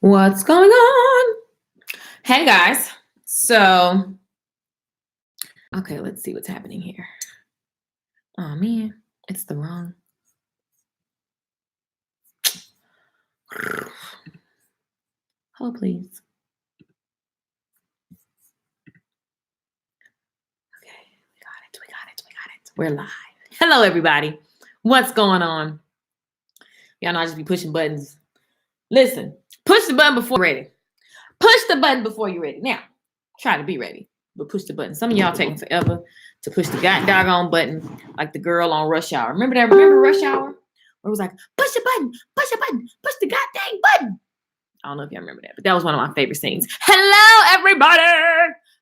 What's going on? Hey guys. So, okay, let's see what's happening here. Oh man, it's the wrong. Hold please. Okay, we got it. We got it. We got it. We're live. Hello, everybody. What's going on? Y'all know I just be pushing buttons. Listen, push the button before you're ready. Push the button before you're ready. Now, try to be ready, but push the button. Some of y'all taking forever to push the doggone button, like the girl on Rush Hour. Remember that? Remember Rush Hour? Where it was like, push the button, push the button, push the goddamn button. I don't know if y'all remember that, but that was one of my favorite scenes. Hello, everybody.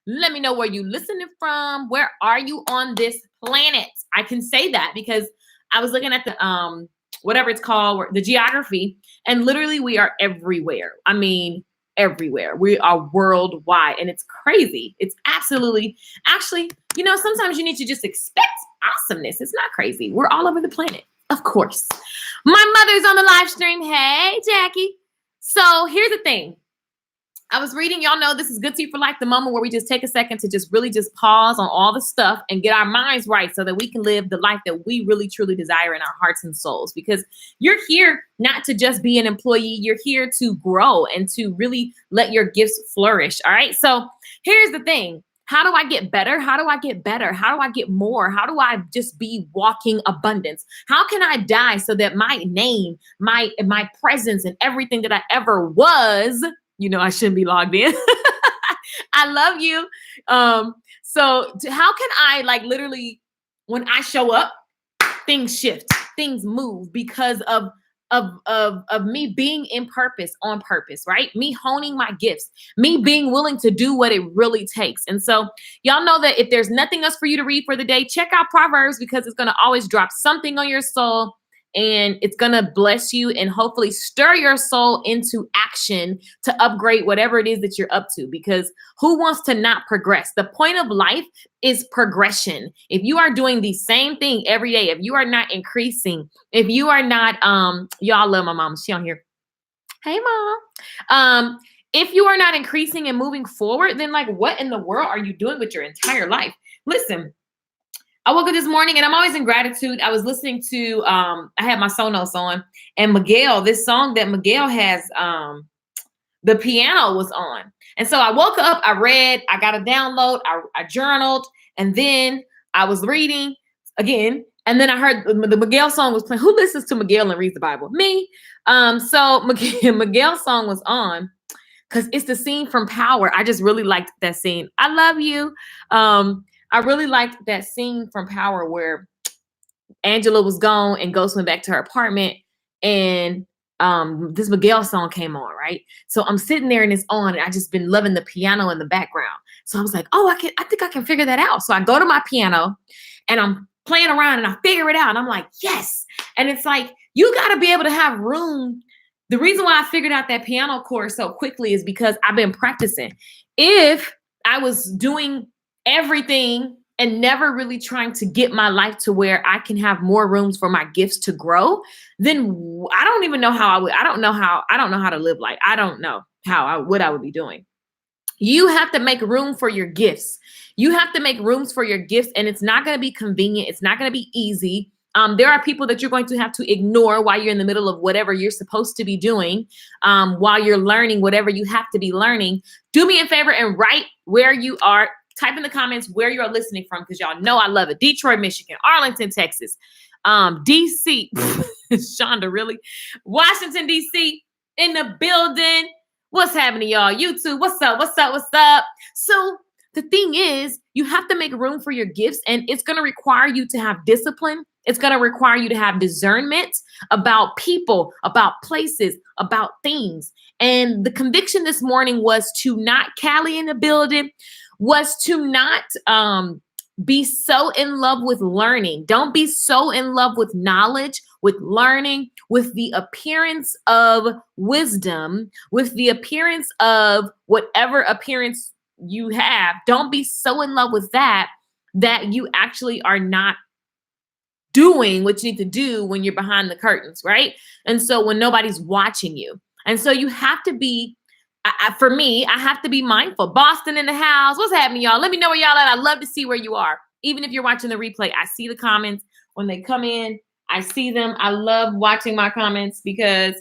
Let me know where you listening from. Where are you on this planet? I can say that because I was looking at the whatever it's called, the geography, and literally we are everywhere. I mean, everywhere. We are worldwide, and it's crazy. It's absolutely, actually, sometimes you need to just expect awesomeness. It's not crazy. We're all over the planet, of course. My mother's on the live stream. Hey, Jackie. So here's the thing. I was reading, y'all know this is Good Tea for Life, the moment where we just take a second to just really just pause on all the stuff and get our minds right so that we can live the life that we really truly desire in our hearts and souls. Because you're here not to just be an employee, you're here to grow and to really let your gifts flourish. All right. So here's the thing. How do I get better? How do I get better? How do I get more? How do I just be walking abundance? How can I die so that my name, my presence, and everything that I ever was, I shouldn't be logged in. I love you. How can I literally, when I show up, things shift, things move because of me being in purpose, on purpose, right? Me honing my gifts, me being willing to do what it really takes. And so y'all know that if there's nothing else for you to read for the day, check out Proverbs because it's going to always drop something on your soul. And it's going to bless you and hopefully stir your soul into action to upgrade whatever it is that you're up to. Because who wants to not progress? The point of life is progression. If you are doing the same thing every day, if you are not increasing, if you are not, y'all love my mom. She on here. Hey, mom. If you are not increasing and moving forward, then what in the world are you doing with your entire life? Listen. I woke up this morning and I'm always in gratitude. I was listening to, I had my Sonos on and Miguel, this song that Miguel has, the piano was on. And so I woke up, I read, I got a download, I journaled, and then I was reading again. And then I heard the Miguel song was playing. Who listens to Miguel and reads the Bible? Me. So Miguel's song was on because it's the scene from Power. I just really liked that scene. I love you. I really liked that scene from Power where Angela was gone and Ghost went back to her apartment and this Miguel song came on, right? So I'm sitting there and it's on and I just been loving the piano in the background. So I was like, oh, I think I can figure that out. So I go to my piano and I'm playing around and I figure it out. And I'm like, yes. And it's like, you got to be able to have room. The reason why I figured out that piano chord so quickly is because I've been practicing. If I was doing everything and never really trying to get my life to where I can have more rooms for my gifts to grow, then I don't even know how I don't know how to live life. I don't know what I would be doing. You have to make room for your gifts. You have to make rooms for your gifts, and it's not going to be convenient. It's not going to be easy. There are people that you're going to have to ignore while you're in the middle of whatever you're supposed to be doing, while you're learning whatever you have to be learning. Do me a favor and write where you are. Type in the comments where you're listening from because y'all know I love it. Detroit, Michigan, Arlington, Texas, DC, Shonda, really? Washington, DC, in the building. What's happening, y'all? YouTube, what's up? What's up? What's up? So the thing is, you have to make room for your gifts, and it's going to require you to have discipline. It's going to require you to have discernment about people, about places, about things. And the conviction this morning was to not, Callie in the building, was to not be so in love with learning. Don't be so in love with knowledge, with learning, with the appearance of wisdom, with the appearance of whatever appearance you have. Don't be so in love with that you actually are not doing what you need to do when you're behind the curtains, right? And so when nobody's watching you. And so you have to be, for me, I have to be mindful. Boston in the house. What's happening, y'all? Let me know where y'all at. I love to see where you are. Even if you're watching the replay, I see the comments when they come in. I see them. I love watching my comments because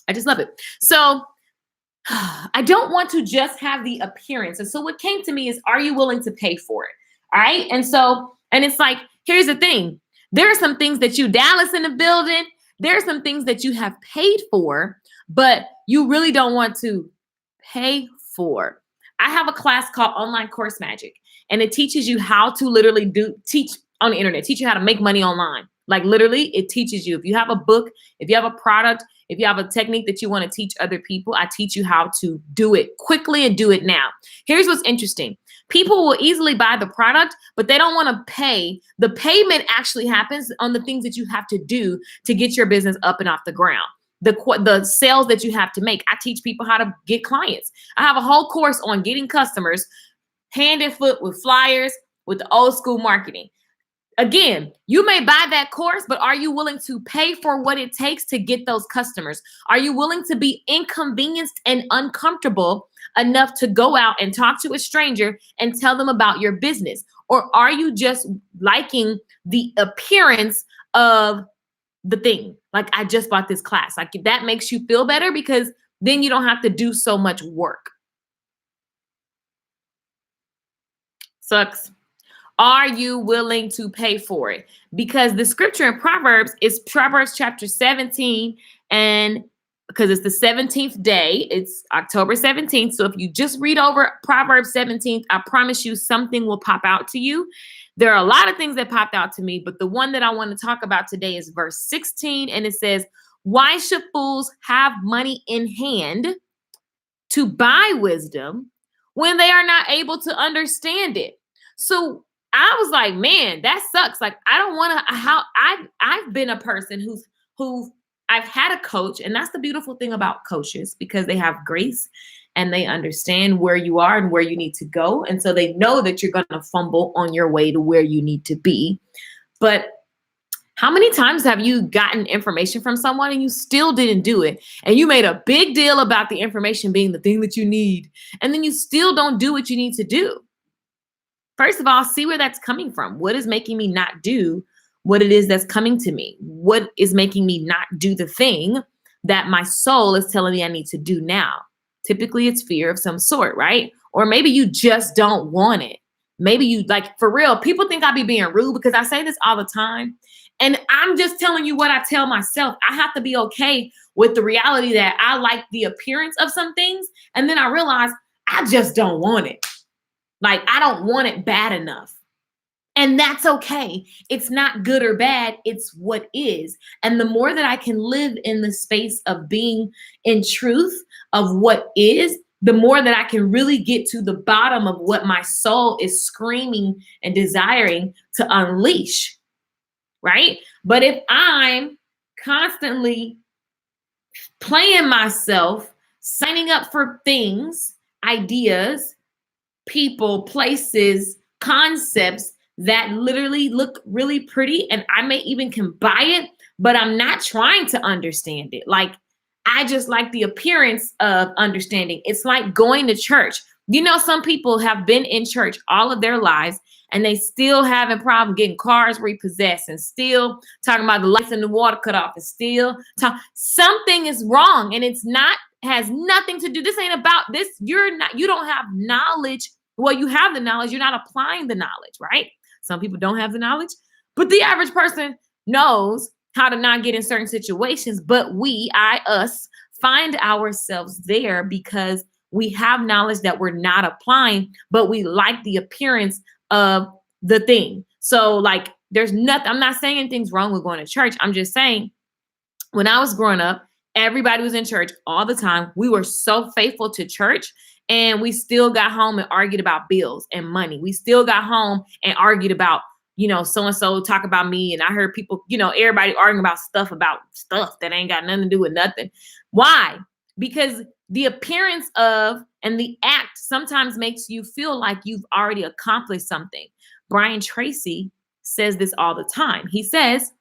I just love it. So I don't want to just have the appearance. And so what came to me is, are you willing to pay for it? All right. And it's like, here's the thing. There are some things that Dallas in the building, there are some things that you have paid for, but you really don't want to pay for. I have a class called Online Course Magic, and it teaches you how to literally teach on the internet, teach you how to make money online. Like literally, it teaches you. If you have a book, if you have a product, if you have a technique that you want to teach other people, I teach you how to do it quickly and do it now. Here's what's interesting. People will easily buy the product, but they don't want to pay. The payment actually happens on the things that you have to do to get your business up and off the ground. The sales that you have to make. I teach people how to get clients. I have a whole course on getting customers hand and foot with flyers, with the old school marketing. Again, you may buy that course, but are you willing to pay for what it takes to get those customers? Are you willing to be inconvenienced and uncomfortable enough to go out and talk to a stranger and tell them about your business? Or are you just liking the appearance of the thing? Like, I just bought this class. Like, that makes you feel better because then you don't have to do so much work. Sucks. Are you willing to pay for it? Because the scripture in Proverbs is Proverbs chapter 17, and because it's the 17th day, it's October 17th. So if you just read over Proverbs 17, I promise you something will pop out to you. There are a lot of things that popped out to me, but the one that I want to talk about today is verse 16, and it says, "Why should fools have money in hand to buy wisdom when they are not able to understand it?" So I was like, man, that sucks. Like, I don't want to, I've been a person who I've had a coach, and that's the beautiful thing about coaches, because they have grace and they understand where you are and where you need to go. And so they know that you're going to fumble on your way to where you need to be. But how many times have you gotten information from someone and you still didn't do it? And you made a big deal about the information being the thing that you need, and then you still don't do what you need to do. First of all, see where that's coming from. What is making me not do what it is that's coming to me? What is making me not do the thing that my soul is telling me I need to do now? Typically, it's fear of some sort, right? Or maybe you just don't want it. Maybe you, like, for real, people think I be being rude because I say this all the time. And I'm just telling you what I tell myself. I have to be okay with the reality that I like the appearance of some things. And then I realize I just don't want it. Like, I don't want it bad enough. And that's okay. It's not good or bad. It's what is. And the more that I can live in the space of being in truth of what is, the more that I can really get to the bottom of what my soul is screaming and desiring to unleash, right? But if I'm constantly playing myself, signing up for things, ideas, people, places, concepts that literally look really pretty, and I may even can buy it, but I'm not trying to understand it. Like, I just like the appearance of understanding. It's like going to church. You know, some people have been in church all of their lives and they still having problem getting cars repossessed, and still talking about the lights and the water cut off, and still something is wrong. And it's not, has nothing to do. This ain't about this. You don't have knowledge. Well, you have the knowledge. You're not applying the knowledge, right? Some people don't have the knowledge, but the average person knows how to not get in certain situations. But us find ourselves there because we have knowledge that we're not applying, but we like the appearance of the thing. So, like, there's nothing, I'm not saying anything's wrong with going to church. I'm just saying, when I was growing up, everybody was in church all the time. We were so faithful to church, and we still got home and argued about bills and money. We still got home and argued about, so-and-so talk about me. And I heard people, everybody arguing about stuff that ain't got nothing to do with nothing. Why? Because the appearance of and the act sometimes makes you feel like you've already accomplished something. Brian Tracy says this all the time. He says,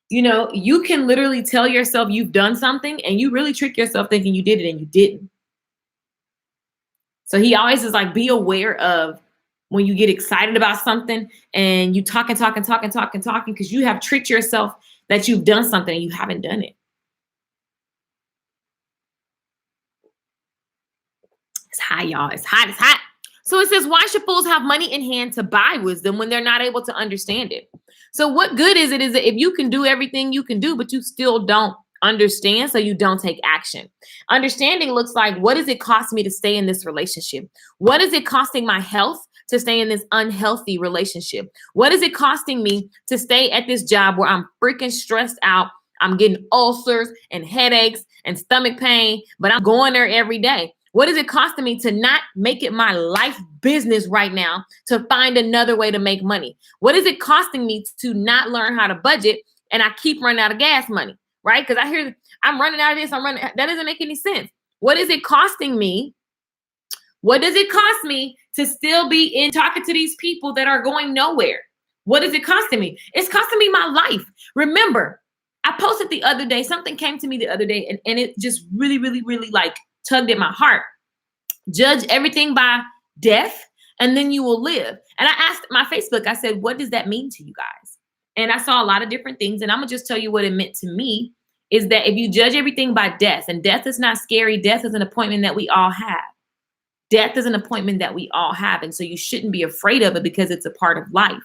You can literally tell yourself you've done something and you really trick yourself thinking you did it and you didn't. So he always is like, be aware of when you get excited about something and you talk and talk and talk and talk and talking because you have tricked yourself that you've done something and you haven't done it. It's hot, y'all. It's hot. It's hot. So it says, why should fools have money in hand to buy wisdom when they're not able to understand it? So what good is it that if you can do everything you can do, but you still don't understand, so you don't take action? Understanding looks like, what does it cost me to stay in this relationship? What is it costing my health to stay in this unhealthy relationship? What is it costing me to stay at this job where I'm freaking stressed out? I'm getting ulcers and headaches and stomach pain, but I'm going there every day. What is it costing me to not make it my life business right now to find another way to make money? What is it costing me to not learn how to budget and I keep running out of gas money, right? Because I hear I'm running out of this, that doesn't make any sense. What is it costing me? What does it cost me to still be in talking to these people that are going nowhere? What is it costing me? It's costing me my life. Remember, I posted the other day, something came to me the other day and it just really, really, really like tugged at my heart. Judge everything by death and then you will live. And I asked my Facebook, I said, what does that mean to you guys? And I saw a lot of different things. And I'm going to just tell you what it meant to me is that if you judge everything by death, and death is not scary, death is an appointment that we all have. Death is an appointment that we all have. And so you shouldn't be afraid of it because it's a part of life,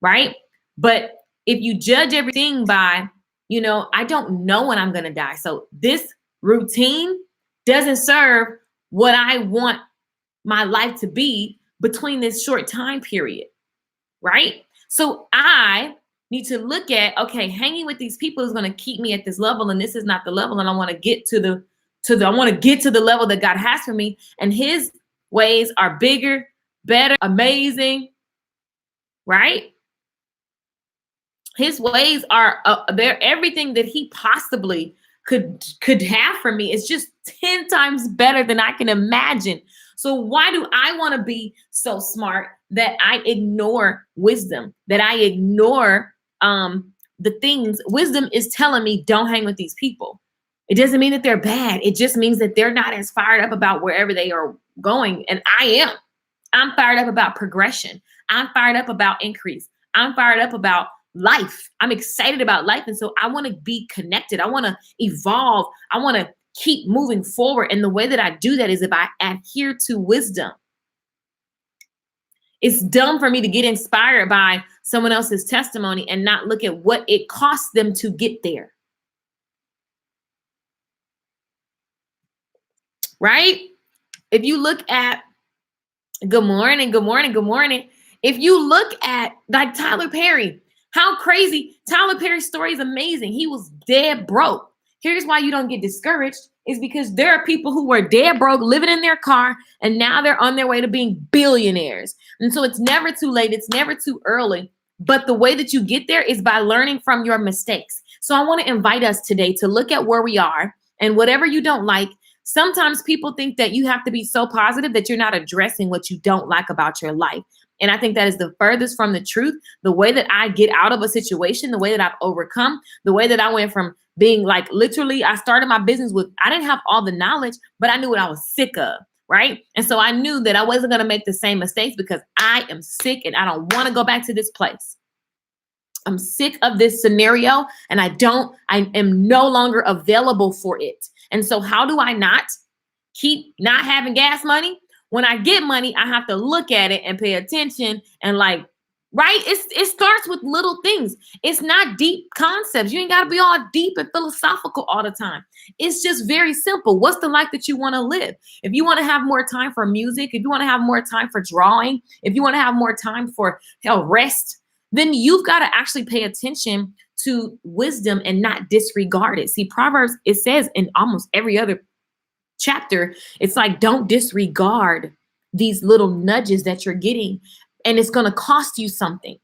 right? But if you judge everything by, I don't know when I'm going to die. So this routine doesn't serve what I want my life to be between this short time period, right? So I need to look at, okay, hanging with these people is going to keep me at this level, and this is not the level, and I want to get to the level that God has for me, and His ways are bigger, better, amazing, right? His ways are they're everything that He possibly could have for me. It's just 10 times better than I can imagine. So why do I want to be so smart that I ignore wisdom, that I ignore the things? Wisdom is telling me don't hang with these people. It doesn't mean that they're bad. It just means that they're not as fired up about wherever they are going. And I am. I'm fired up about progression. I'm fired up about increase. I'm fired up about life. I'm excited about life. And so I want to be connected. I want to evolve. I want to keep moving forward. And the way that I do that is if I adhere to wisdom. It's dumb for me to get inspired by someone else's testimony and not look at what it costs them to get there. Right? If you look at good morning. If you look at like Tyler Perry, how crazy. Tyler Perry's story is amazing. He was dead broke. Here's why you don't get discouraged is because there are people who were dead broke living in their car and now they're on their way to being billionaires. And so it's never too late. It's never too early. But the way that you get there is by learning from your mistakes. So I want to invite us today to look at where we are and whatever you don't like. Sometimes people think that you have to be so positive that you're not addressing what you don't like about your life. And I think that is the furthest from the truth. The way that I get out of a situation, the way that I've overcome, the way that I went from being like literally, I started my business with, I didn't have all the knowledge, but I knew what I was sick of, right? And so I knew that I wasn't going to make the same mistakes because I am sick and I don't want to go back to this place. I'm sick of this scenario and I am no longer available for it. And so how do I not keep not having gas money? When I get money, I have to look at it and pay attention and like, right? It starts with little things. It's not deep concepts. You ain't got to be all deep and philosophical all the time. It's just very simple. What's the life that you want to live? If you want to have more time for music, if you want to have more time for drawing, if you want to have more time for rest, then you've got to actually pay attention to wisdom and not disregard it. See, Proverbs, it says in almost every other chapter, it's like, don't disregard these little nudges that you're getting, and it's going to cost you something.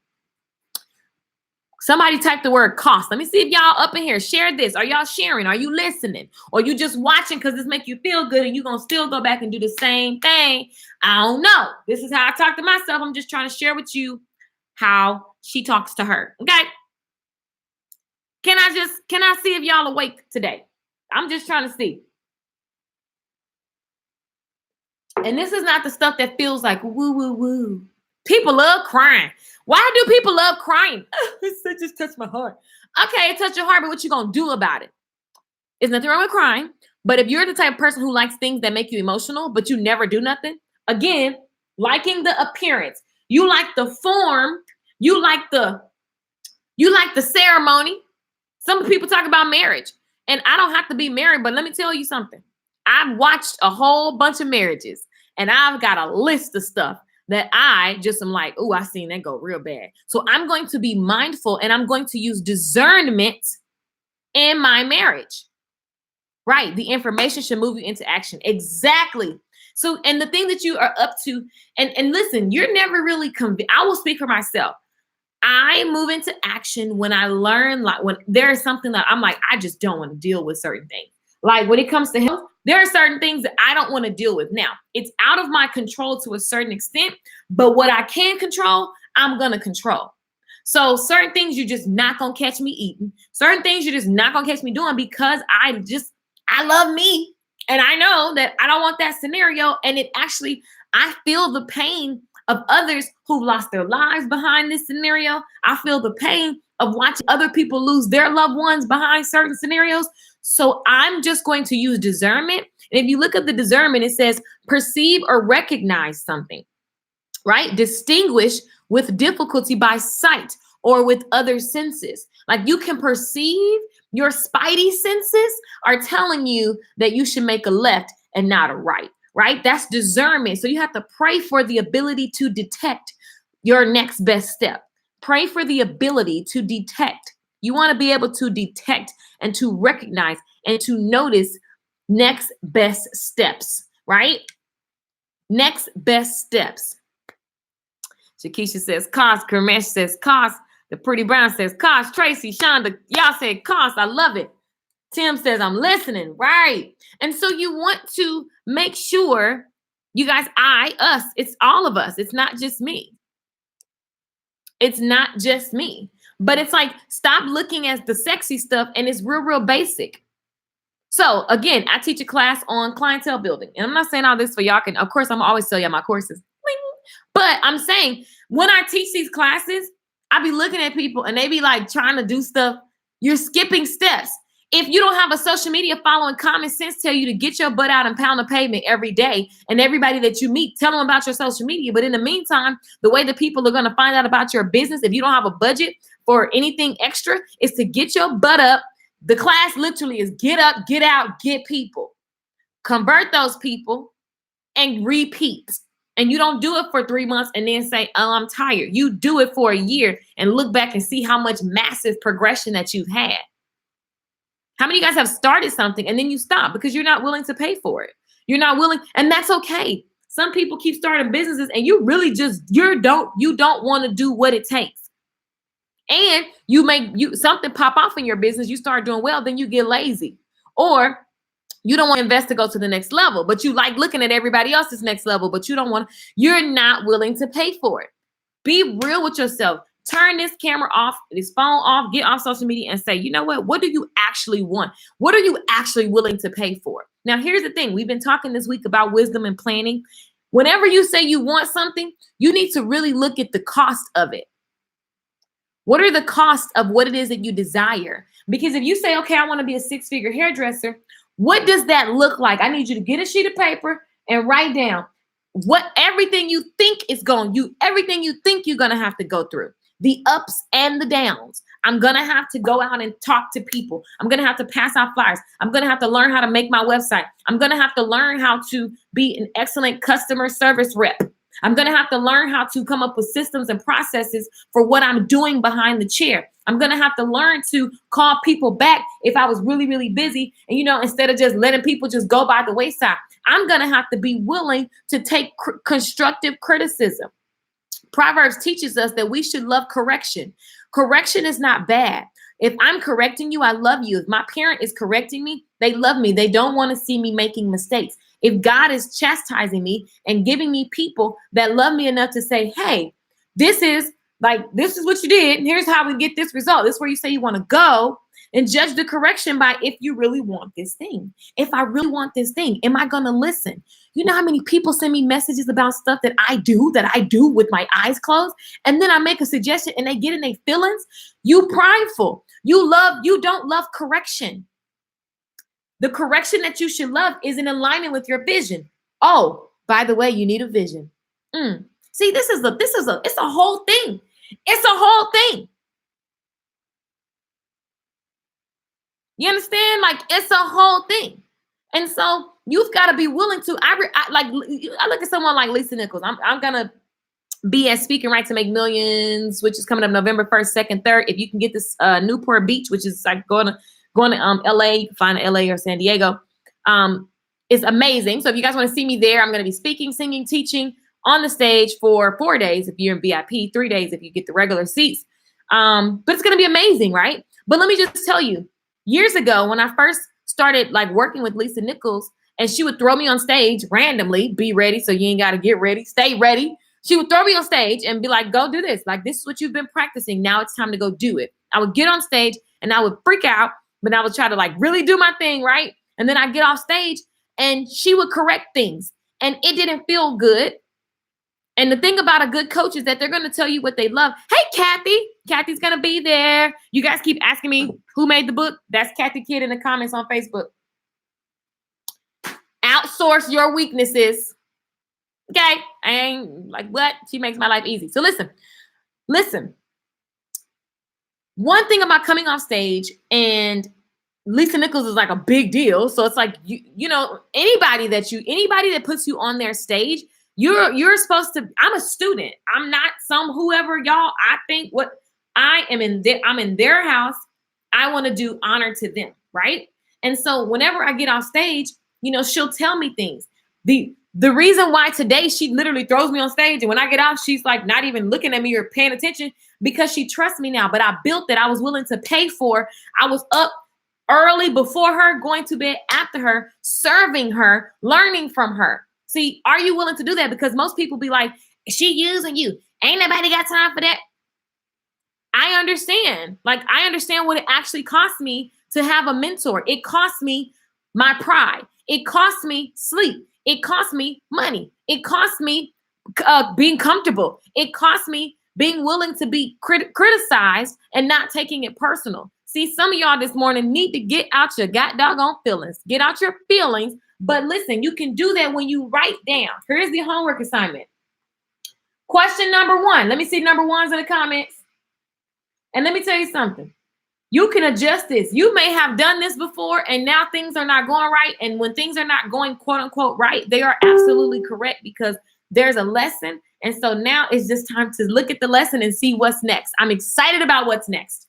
Somebody type the word cost. Let me see if y'all up in here share this. Are y'all sharing? Are you listening? Or you just watching because this make you feel good and you're going to still go back and do the same thing? I don't know. This is how I talk to myself. I'm just trying to share with you how she talks to her. Okay. Can I see if y'all awake today? I'm just trying to see. And this is not the stuff that feels like woo, woo, woo. People love crying. Why do people love crying? It just touched my heart. Okay, it touched your heart, but what you gonna do about it? There's nothing wrong with crying. But if you're the type of person who likes things that make you emotional, but you never do nothing, again, liking the appearance, you like the form, you like the ceremony. Some people talk about marriage, and I don't have to be married, but let me tell you something. I've watched a whole bunch of marriages, and I've got a list of stuff that I just am like, oh, I seen that go real bad. So I'm going to be mindful, and I'm going to use discernment in my marriage. Right. The information should move you into action. Exactly. So, and the thing that you are up to, and listen, you're never really convinced. I will speak for myself. I move into action when I learn, like when there is something that I'm like, I just don't want to deal with certain things. Like when it comes to health, there are certain things that I don't want to deal with. Now, it's out of my control to a certain extent, but what I can control, I'm going to control. So certain things you're just not going to catch me eating. Certain things you're just not going to catch me doing because I love me. And I know that I don't want that scenario. And I feel the pain of others who lost their lives behind this scenario. I feel the pain of watching other people lose their loved ones behind certain scenarios. So I'm just going to use discernment. And if you look at the discernment, it says perceive or recognize something, right? Distinguish with difficulty by sight or with other senses. Like you can perceive, your spidey senses are telling you that you should make a left and not a right, right? That's discernment. So you have to pray for the ability to detect your next best step. Pray for the ability to detect. You want to be able to detect and to recognize and to notice next best steps, right? Next best steps. Shakisha says, cost. Kermesh says, cost. The Pretty Brown says, cost. Tracy, Shonda, y'all said cost. I love it. Tim says, I'm listening. Right. And so you want to make sure, you guys, us, it's all of us. It's not just me. It's not just me. But it's like, stop looking at the sexy stuff and it's real, real basic. So again, I teach a class on clientele building. And I'm not saying all this for y'all can, of course, I'm always tell y'all my courses. But I'm saying when I teach these classes, I be looking at people and they be like trying to do stuff. You're skipping steps. If you don't have a social media following, common sense tell you to get your butt out and pound the pavement every day. And everybody that you meet, tell them about your social media. But in the meantime, the way that people are going to find out about your business, if you don't have a budget for anything extra, is to get your butt up. The class literally is get up, get out, get people. Convert those people and repeat. And you don't do it for 3 months and then say, oh, I'm tired. You do it for a year and look back and see how much massive progression that you've had. How many of you guys have started something and then you stop because you're not willing to pay for it? You're not willing, and that's okay. Some people keep starting businesses and you really just, you don't want to do what it takes. And you make something pop off in your business, you start doing well, then you get lazy. Or you don't want to invest to go to the next level, but you like looking at everybody else's next level, but you're not willing to pay for it. Be real with yourself. Turn this camera off, this phone off, get off social media and say, you know what? What do you actually want? What are you actually willing to pay for? Now, here's the thing. We've been talking this week about wisdom and planning. Whenever you say you want something, you need to really look at the cost of it. What are the costs of what it is that you desire? Because if you say, okay, I want to be a 6-figure hairdresser, what does that look like? I need you to get a sheet of paper and write down everything you think everything you think you're going to have to go through, the ups and the downs. I'm going to have to go out and talk to people. I'm going to have to pass out flyers. I'm going to have to learn how to make my website. I'm going to have to learn how to be an excellent customer service rep. I'm going to have to learn how to come up with systems and processes for what I'm doing behind the chair. I'm going to have to learn to call people back if I was really, really busy. And, instead of just letting people just go by the wayside, I'm going to have to be willing to take constructive criticism. Proverbs teaches us that we should love correction. Correction is not bad. If I'm correcting you, I love you. If my parent is correcting me, they love me. They don't want to see me making mistakes. If God is chastising me and giving me people that love me enough to say, hey, this is what you did. Here's how we get this result. This is where you say you want to go. and judge the correction by if you really want this thing. If I really want this thing, am I going to listen? You know how many people send me messages about stuff that I do with my eyes closed, and then I make a suggestion and they get in their feelings? You prideful. You don't love correction. The correction that you should love is in alignment with your vision. Oh, by the way, you need a vision. See, it's a whole thing. It's a whole thing. You understand? Like, it's a whole thing. And so you've got to be willing to, I look at someone like Lisa Nichols. I'm going to be at Speaking Right to Make Millions, which is coming up November 1st, 2nd, 3rd. If you can get this Newport Beach, which is like going to LA, you can find LA or San Diego. It's amazing. So if you guys want to see me there, I'm going to be speaking, singing, teaching on the stage for 4 days if you're in VIP, 3 days if you get the regular seats. But it's going to be amazing, right? But let me just tell you, years ago, when I first started like working with Lisa Nichols, and she would throw me on stage randomly, be ready, so you ain't got to get ready, stay ready. She would throw me on stage and be like, go do this. Like, this is what you've been practicing. Now it's time to go do it. I would get on stage and I would freak out, but I would try to like really do my thing, right? And then I get off stage and she would correct things and it didn't feel good. And the thing about a good coach is that they're going to tell you what they love. Hey, Kathy. Kathy's going to be there. You guys keep asking me who made the book. That's Kathy Kidd in the comments on Facebook. Outsource your weaknesses. Okay. I ain't like, what? She makes my life easy. So listen. One thing about coming off stage, and Lisa Nichols is like a big deal. So it's like, you know, anybody that puts you on their stage, you're supposed to, I'm a student. I'm not some whoever, y'all. I think what I am I'm in their house. I want to do honor to them. Right. And so whenever I get off stage, you know, she'll tell me things. The reason why today she literally throws me on stage, and when I get off, she's like not even looking at me or paying attention, because she trusts me now. But I built that. I was willing to pay for. I was up early before her, going to bed after her, serving her, learning from her. See, are you willing to do that? Because most people be like, she using you. Ain't nobody got time for that. I understand. Like, I understand what it actually cost me to have a mentor. It cost me my pride. It cost me sleep. It cost me money. It cost me being comfortable. It cost me being willing to be criticized and not taking it personal. See, some of y'all this morning need to get out your doggone feelings. Get out your feelings. But listen, you can do that when you write down. Here's the homework assignment. Question number 1. Let me see number 1s in the comments. And let me tell you something. You can adjust this. You may have done this before and now things are not going right. And when things are not going quote unquote right, they are absolutely correct because there's a lesson. And so now it's just time to look at the lesson and see what's next. I'm excited about what's next.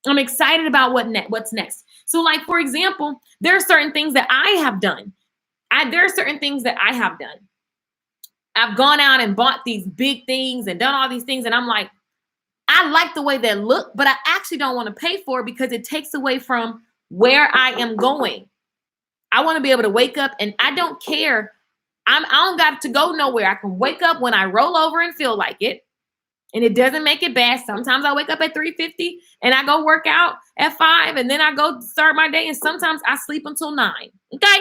I'm excited about what's next. So like, for example, there are certain things that I have done. There are certain things that I have done. I've gone out and bought these big things and done all these things. And I'm like, I like the way they look, but I actually don't want to pay for it because it takes away from where I am going. I want to be able to wake up and I don't care. I don't got to go nowhere. I can wake up when I roll over and feel like it. And it doesn't make it bad. Sometimes I wake up at 3:50 and I go work out at 5 and then I go start my day. And sometimes I sleep until 9. Okay.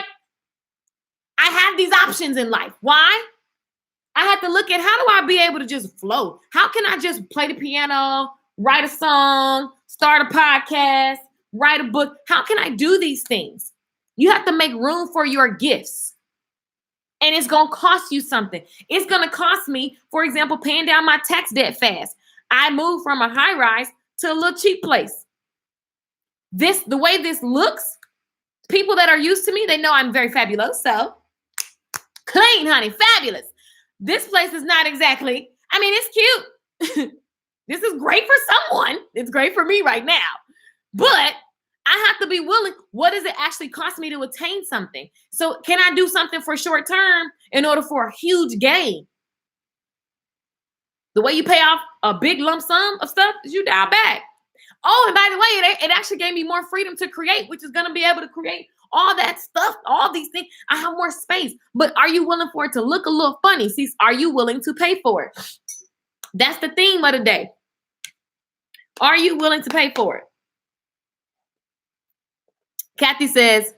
I have these options in life. Why? I have to look at how do I be able to just flow? How can I just play the piano, write a song, start a podcast, write a book? How can I do these things? You have to make room for your gifts. And it's going to cost you something. It's going to cost me, for example, paying down my tax debt fast. I moved from a high rise to a little cheap place. The way this looks, people that are used to me, they know I'm very fabulous. So clean, honey, fabulous. This place is not exactly, I mean, it's cute. This is great for someone. It's great for me right now. But I have to be willing. What does it actually cost me to attain something? So can I do something for short term in order for a huge gain? The way you pay off a big lump sum of stuff is you dial back. Oh, and by the way, it actually gave me more freedom to create, which is going to be able to create all that stuff, all these things. I have more space. But are you willing for it to look a little funny? See, are you willing to pay for it? That's the theme of the day. Are you willing to pay for it? Kathy says,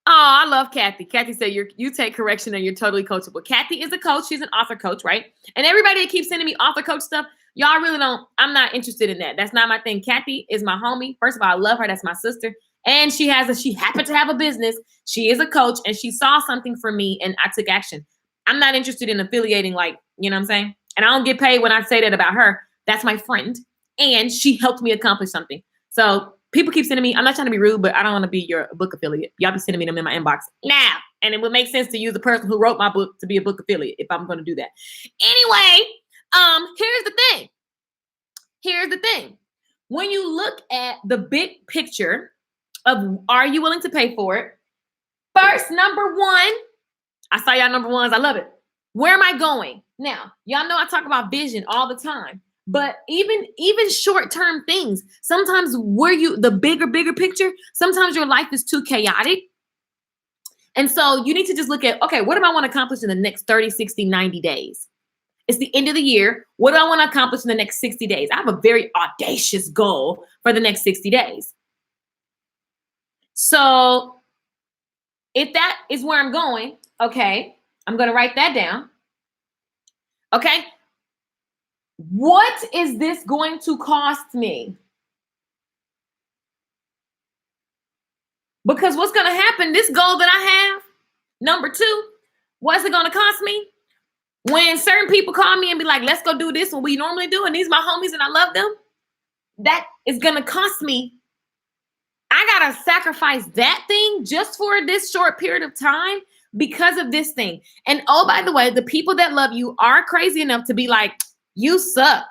oh, I love Kathy. Kathy said, you take correction and you're totally coachable. Kathy is a coach. She's an author coach, right? And everybody that keeps sending me author coach stuff, y'all really don't, I'm not interested in that. That's not my thing. Kathy is my homie. First of all, I love her. That's my sister. And she happened to have a business. She is a coach and she saw something for me and I took action. I'm not interested in affiliating, like, you know what I'm saying? And I don't get paid when I say that about her. That's my friend. And she helped me accomplish something. So people keep sending me, I'm not trying to be rude, but I don't want to be your book affiliate. Y'all be sending me them in my inbox now. And it would make sense to use the person who wrote my book to be a book affiliate if I'm going to do that. Anyway, here's the thing. When you look at the big picture of are you willing to pay for it? First, number one, I saw y'all number ones. I love it. Where am I going? Now, y'all know I talk about vision all the time. But even short-term things, sometimes the bigger picture, sometimes your life is too chaotic. And so you need to just look at, okay, what do I want to accomplish in the next 30, 60, 90 days? It's the end of the year. What do I want to accomplish in the next 60 days? I have a very audacious goal for the next 60 days. So if that is where I'm going, okay, I'm going to write that down. Okay. What is this going to cost me? Because what's going to happen, this goal that I have, number two, what's it going to cost me? When certain people call me and be like, let's go do this, what we normally do, and these are my homies and I love them, that is going to cost me. I got to sacrifice that thing just for this short period of time because of this thing. And oh, by the way, the people that love you are crazy enough to be like, you suck.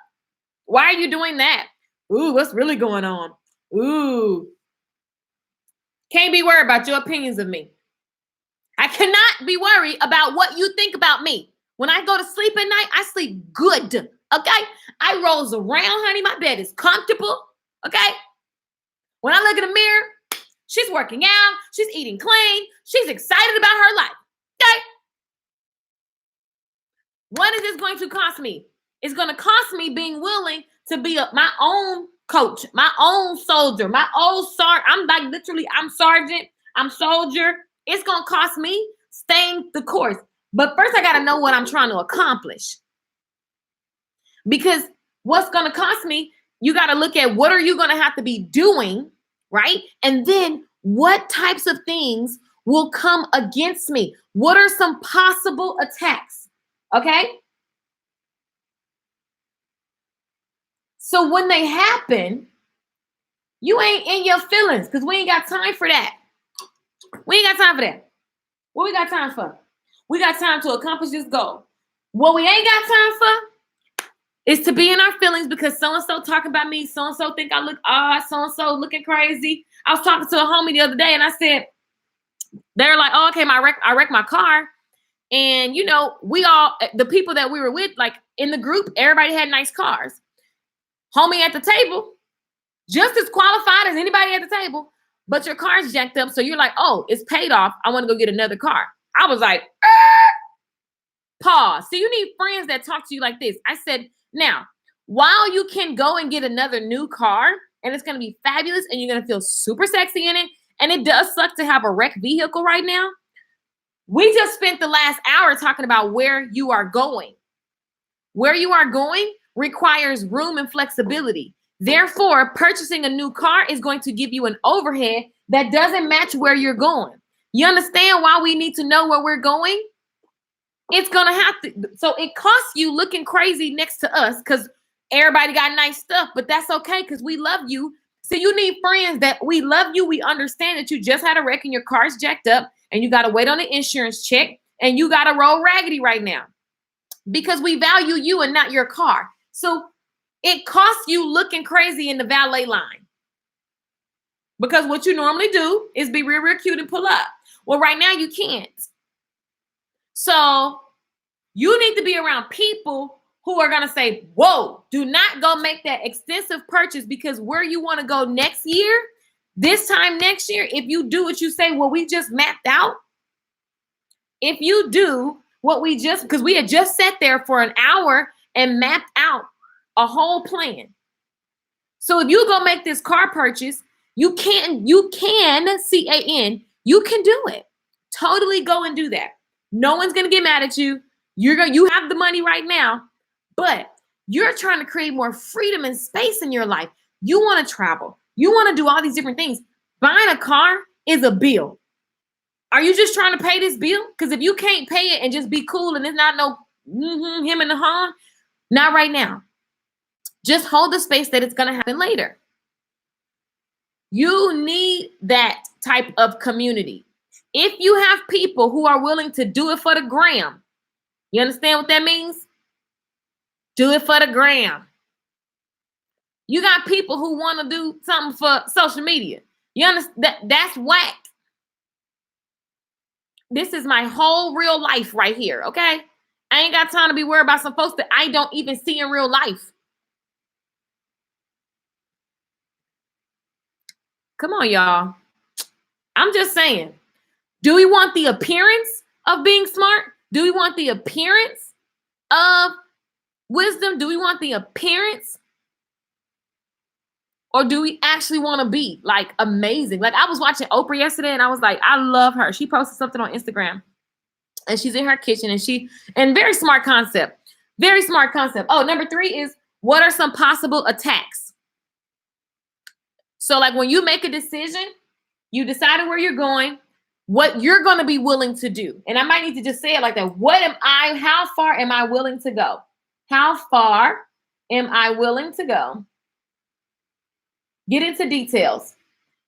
Why are you doing that? Ooh, what's really going on? Ooh. Can't be worried about your opinions of me. I cannot be worried about what you think about me. When I go to sleep at night, I sleep good. Okay? I rolls around, honey. My bed is comfortable. Okay? When I look in the mirror, she's working out. She's eating clean. She's excited about her life. Okay? What is this going to cost me? It's going to cost me being willing to be my own coach, my own soldier, my own sergeant. I'm like literally, I'm sergeant, I'm soldier. It's going to cost me staying the course. But first I got to know what I'm trying to accomplish. Because what's going to cost me, you got to look at what are you going to have to be doing, right? And then what types of things will come against me? What are some possible attacks? Okay? So when they happen, you ain't in your feelings because we ain't got time for that. We ain't got time for that. What we got time for? We got time to accomplish this goal. What we ain't got time for is to be in our feelings because so-and-so talking about me, so-and-so think I look odd, so-and-so looking crazy. I was talking to a homie the other day and I said, they're like, oh, okay, I wrecked my car. And, you know, the people that we were with, like in the group, everybody had nice cars. Homie at the table, just as qualified as anybody at the table, but your car's jacked up. So you're like, oh, it's paid off. I want to go get another car. I was like, pause. So you need friends that talk to you like this. I said, now, while you can go and get another new car and it's going to be fabulous and you're going to feel super sexy in it, and it does suck to have a wrecked vehicle right now, we just spent the last hour talking about where you are going. Where you are going requires room and flexibility. Therefore, purchasing a new car is going to give you an overhead that doesn't match where you're going. You understand why we need to know where we're going? It's going to have to. So it costs you looking crazy next to us because everybody got nice stuff, but that's okay because we love you. So you need friends that we love you. We understand that you just had a wreck and your car's jacked up and you got to wait on the insurance check and you got to roll raggedy right now because we value you and not your car. So it costs you looking crazy in the valet line because what you normally do is be real cute and pull up. Well, right now you can't. So you need to be around people who are going to say, whoa, do not go make that extensive purchase because where you want to go next year, this time next year, if you do what you say, well, we just mapped out. If you do what because we had just sat there for an hour and mapped out a whole plan. So if you go make this car purchase You can, CAN, you can do it. Totally go and do that. No one's going to get mad at you. You have the money right now, but you're trying to create more freedom and space in your life. You want to travel. You want to do all these different things. Buying a car is a bill. Are you just trying to pay this bill? Because if you can't pay it and just be cool and it's not no him and the hon, not right now. Just hold the space that it's going to happen later. You need that type of community. If you have people who are willing to do it for the gram, you understand what that means? Do it for the gram. You got people who want to do something for social media. You understand? That's whack. This is my whole real life right here, okay? I ain't got time to be worried about some folks that I don't even see in real life. Come on, y'all. I'm just saying. Do we want the appearance of being smart? Do we want the appearance of wisdom? Do we want the appearance? Or do we actually want to be like amazing? Like I was watching Oprah yesterday and I was like, I love her. She posted something on Instagram and she's in her kitchen and very smart concept. Very smart concept. Oh, number 3 is, what are some possible attacks? So like when you make a decision, you decided where you're going, what you're going to be willing to do. And I might need to just say it like that. How far am I willing to go? How far am I willing to go? Get into details.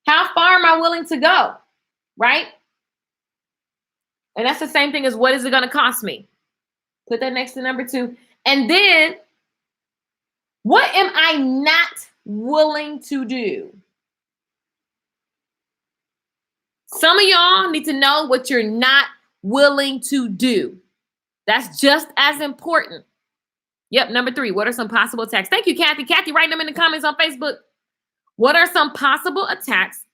How far am I willing to go? Right? And that's the same thing as, what is it going to cost me? Put that next to number 2. And then, what am I not willing to do? Some of y'all need to know what you're not willing to do. That's just as important. Yep, number 3. What are some possible attacks? Thank you, Kathy. Kathy, write them in the comments on Facebook. What are some possible attacks?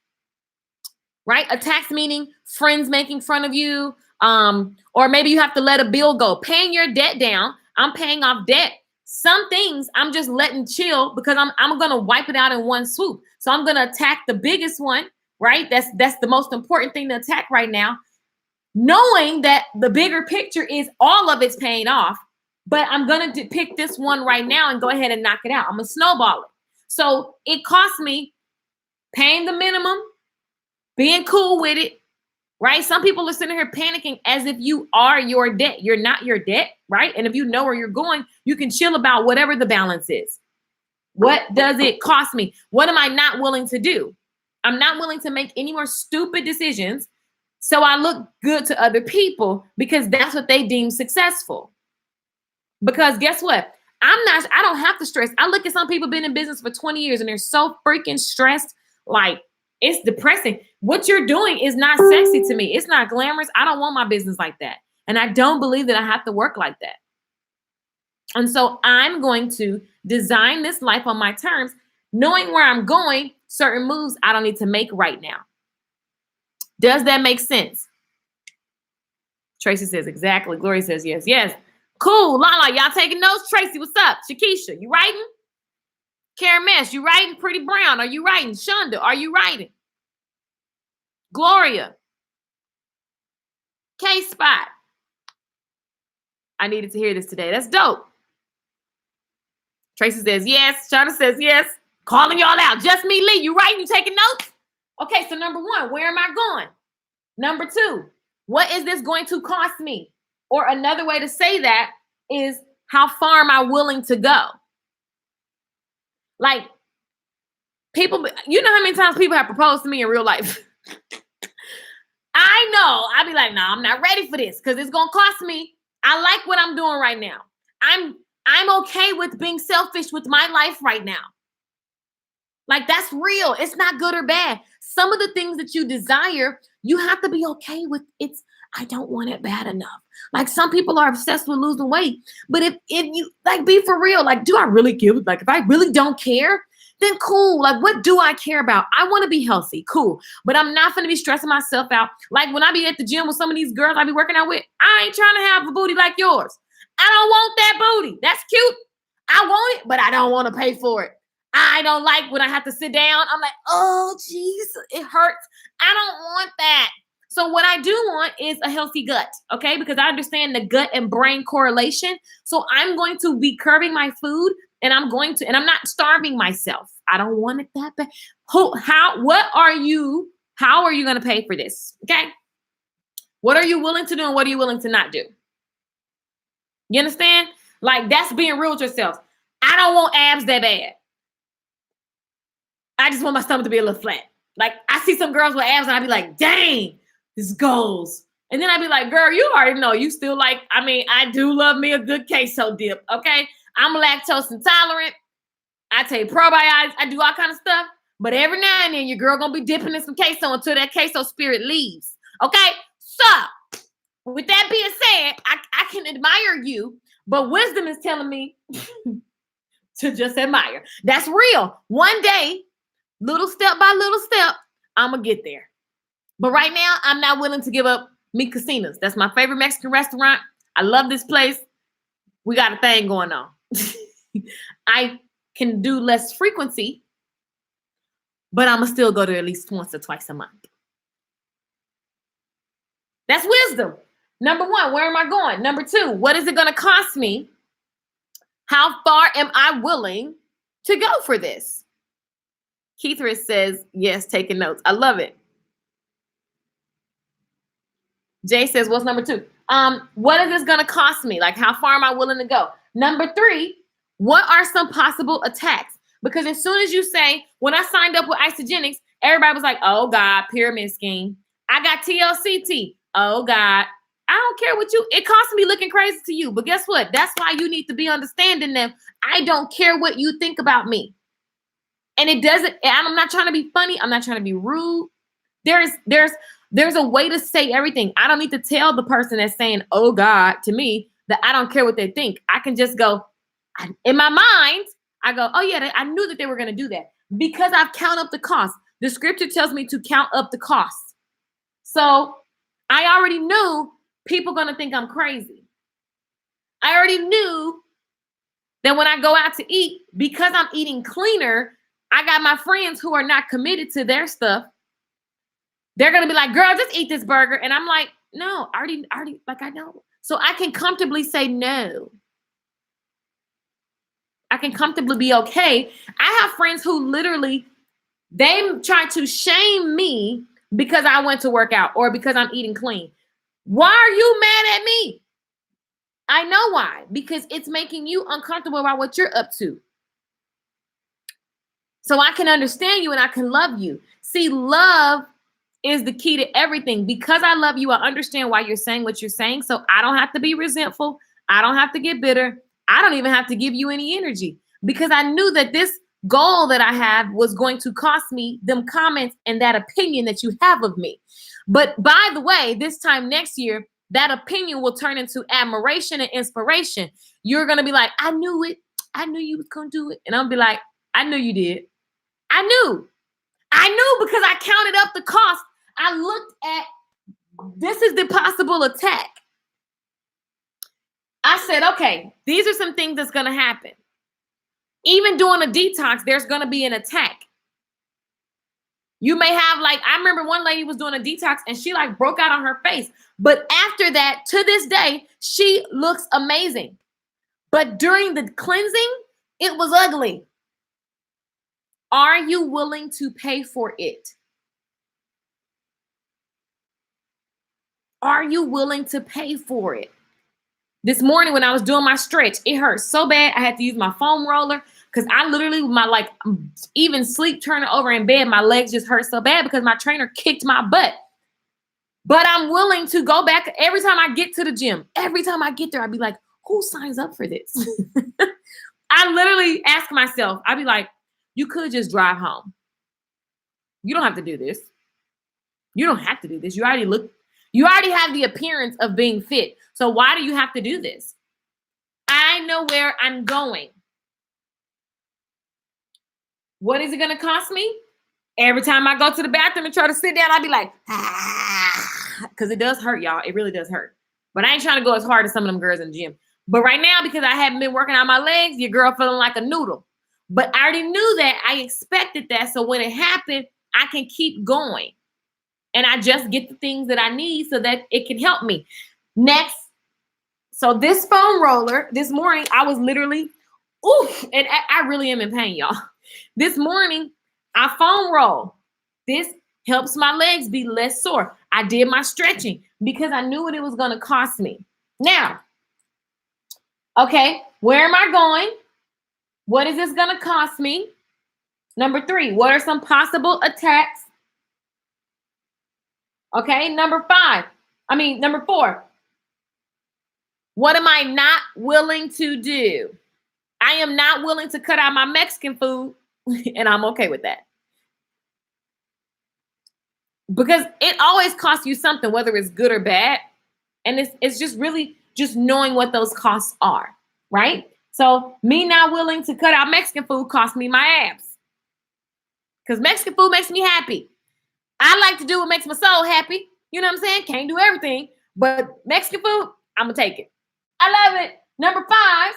Right? Attacks meaning friends making fun of you. Or maybe you have to let a bill go. Paying your debt down. I'm paying off debt. Some things I'm just letting chill because I'm going to wipe it out in one swoop. So I'm going to attack the biggest one, right? That's the most important thing to attack right now. Knowing that the bigger picture is all of it's paying off, but I'm going to pick this one right now and go ahead and knock it out. I'm going to snowball it. So it costs me paying the minimum, being cool with it, right? Some people are sitting here panicking as if you are your debt. You're not your debt, right? And if you know where you're going, you can chill about whatever the balance is. What does it cost me? What am I not willing to do? I'm not willing to make any more stupid decisions so I look good to other people because that's what they deem successful. Because guess what? I don't have to stress. I look at some people been in business for 20 years and they're so freaking stressed. Like, it's depressing. What you're doing is not sexy to me. It's not glamorous. I don't want my business like that. And I don't believe that I have to work like that. And so I'm going to design this life on my terms, knowing where I'm going, certain moves I don't need to make right now. Does that make sense? Tracy says exactly. Gloria says yes. Yes. Cool. Lala, y'all taking notes? Tracy, what's up? Shakisha, you writing? Karamesh, you writing? Pretty Brown, are you writing? Shonda, are you writing? Gloria. K-Spot. I needed to hear this today. That's dope. Tracy says yes. Shonda says yes. Calling y'all out. Just me, Lee. You writing? You taking notes? Okay, so number 1, where am I going? Number 2, what is this going to cost me? Or another way to say that is, how far am I willing to go? Like, people, you know how many times people have proposed to me in real life? I know. I'd be like, no, I'm not ready for this because it's going to cost me. I like what I'm doing right now. I'm okay with being selfish with my life right now. Like, that's real. It's not good or bad. Some of the things that you desire, you have to be okay with. I don't want it bad enough. Like, some people are obsessed with losing weight, but if you like, be for real, like, do I really give? Like, if I really don't care, then cool. Like, what do I care about? I want to be healthy. Cool. But I'm not going to be stressing myself out. Like, when I be at the gym with some of these girls I be working out with, I ain't trying to have a booty like yours. I don't want that booty. That's cute. I want it, but I don't want to pay for it. I don't like when I have to sit down. I'm like, oh, jeez, it hurts. I don't want that. So what I do want is a healthy gut, okay? Because I understand the gut and brain correlation. So I'm going to be curbing my food, and I'm not starving myself. I don't want it that bad. How are you going to pay for this? Okay. What are you willing to do and what are you willing to not do? You understand? Like, that's being real with yourself. I don't want abs that bad. I just want my stomach to be a little flat. Like, I see some girls with abs and I be like, dang, this goals. And then I be like, girl, you already know you still like, I do love me a good queso dip. Okay. I'm lactose intolerant. I take probiotics. I do all kind of stuff. But every now and then your girl gonna be dipping in some queso until that queso spirit leaves. Okay. So with that being said, I can admire you, but wisdom is telling me to just admire. That's real. One day, little step by little step, I'm going to get there. But right now, I'm not willing to give up Mi Cocinas. That's my favorite Mexican restaurant. I love this place. We got a thing going on. I can do less frequency, but I'm going to still go to at least once or twice a month. That's wisdom. Number one, where am I going? Number two, what is it going to cost me? How far am I willing to go for this? Keithris says, yes, taking notes. I love it. Jay says, what's number two? What is this going to cost me? Like, how far am I willing to go? Number three, what are some possible attacks? Because as soon as you say, when I signed up with Isagenix, everybody was like, oh God, pyramid scheme. I got TLCT. Oh God. I don't care what it costs me looking crazy to you. But guess what? That's why you need to be understanding them. I don't care what you think about me. And I'm not trying to be funny. I'm not trying to be rude. There's a way to say everything. I don't need to tell the person that's saying, oh God, to me, that I don't care what they think. I can just go, in my mind, I go, oh yeah, I knew that they were going to do that because I've counted up the cost. The scripture tells me to count up the cost. So I already knew people going to think I'm crazy. I already knew that when I go out to eat, because I'm eating cleaner, I got my friends who are not committed to their stuff. They're going to be like, girl, just eat this burger. And I'm like, no, I already, like, I know. So I can comfortably say no. I can comfortably be okay. I have friends who literally, they try to shame me because I went to work out or because I'm eating clean. Why are you mad at me? I know why. Because it's making you uncomfortable about what you're up to. So I can understand you and I can love you. See, love is the key to everything. Because I love you, I understand why you're saying what you're saying. So I don't have to be resentful. I don't have to get bitter. I don't even have to give you any energy because I knew that this goal that I have was going to cost me them comments and that opinion that you have of me. But by the way, this time next year, that opinion will turn into admiration and inspiration. You're going to be like, I knew it. I knew you was going to do it. And I'll be like, I knew you did. I knew because I counted up the cost. I looked at, this is the possible attack. I said, okay, these are some things that's going to happen. Even doing a detox, there's going to be an attack. You may have I remember one lady was doing a detox and she broke out on her face. But after that, to this day, she looks amazing. But during the cleansing, it was ugly. Are you willing to pay for it? Are you willing to pay for it? This morning when I was doing my stretch, it hurt so bad. I had to use my foam roller because I literally, even sleep turning over in bed, my legs just hurt so bad because my trainer kicked my butt. But I'm willing to go back every time I get to the gym. Every time I get there, I'd be like, who signs up for this? I literally ask myself, I'd be like, you could just drive home. You don't have to do this. You don't have to do this. You already have the appearance of being fit. So why do you have to do this? I know where I'm going. What is it going to cost me? Every time I go to the bathroom and try to sit down, I'll be like, because it does hurt, y'all. It really does hurt. But I ain't trying to go as hard as some of them girls in the gym. But right now, because I haven't been working on my legs, your girl feeling like a noodle. But I already knew that. I expected that. So when it happened, I can keep going. And I just get the things that I need so that it can help me. Next. So this foam roller, this morning, I was literally, oof, and I really am in pain, y'all. This morning, I foam roll. This helps my legs be less sore. I did my stretching because I knew what it was going to cost me. Now, okay, where am I going? What is this going to cost me? Number 3, what are some possible attacks? Okay, number 4. What am I not willing to do? I am not willing to cut out my Mexican food, and I'm okay with that. Because it always costs you something, whether it's good or bad. And it's just really just knowing what those costs are, right? So me not willing to cut out Mexican food cost me my abs. Because Mexican food makes me happy. I like to do what makes my soul happy. You know what I'm saying? Can't do everything. But Mexican food, I'm going to take it. I love it. Number 5,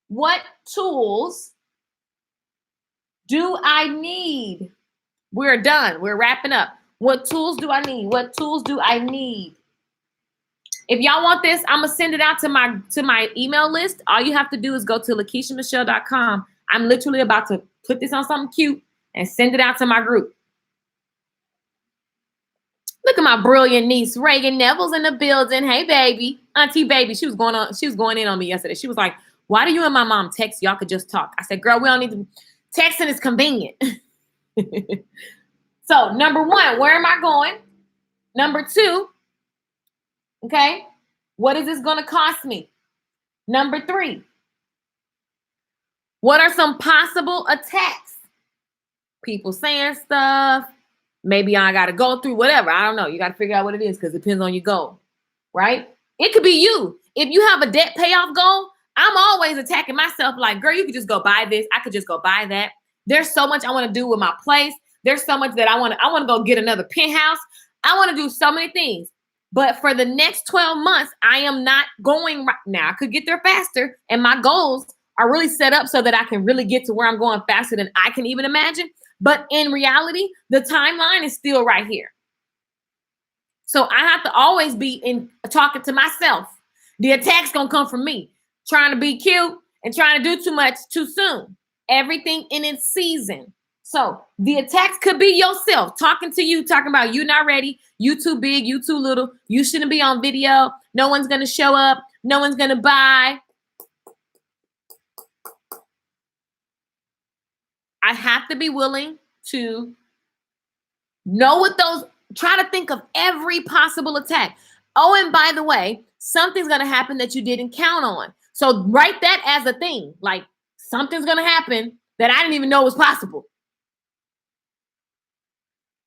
what tools do I need? We're done. We're wrapping up. What tools do I need? What tools do I need? If y'all want this, I'm going to send it out to my email list. All you have to do is go to LakeishaMichelle.com. I'm literally about to put this on something cute and send it out to my group. Look at my brilliant niece, Reagan Neville's in the building. Hey, baby. Auntie Baby. She was going in on me yesterday. She was like, why do you and my mom text? Y'all could just talk. I said, girl, we don't need to. Texting is convenient. So, number 1, where am I going? Number 2, okay, what is this going to cost me? Number 3, what are some possible attacks? People saying stuff. Maybe I got to go through whatever. I don't know. You got to figure out what it is because it depends on your goal, right? It could be you. If you have a debt payoff goal, I'm always attacking myself like, girl, you could just go buy this. I could just go buy that. There's so much I want to do with my place. There's so much that I want to go get another penthouse. I want to do so many things. But for the next 12 months, I am not going right now. I could get there faster. And my goals are really set up so that I can really get to where I'm going faster than I can even imagine. But in reality, the timeline is still right here. So I have to always be talking to myself. The attack's going to come from me. Trying to be cute and trying to do too much too soon. Everything in its season. So the attacks could be yourself talking to you, talking about you not ready, you too big, you too little, you shouldn't be on video, no one's going to show up, no one's going to buy. I have to be willing to know what those, try to think of every possible attack. Oh, and by the way, something's going to happen that you didn't count on. So write that as a thing, like something's going to happen that I didn't even know was possible.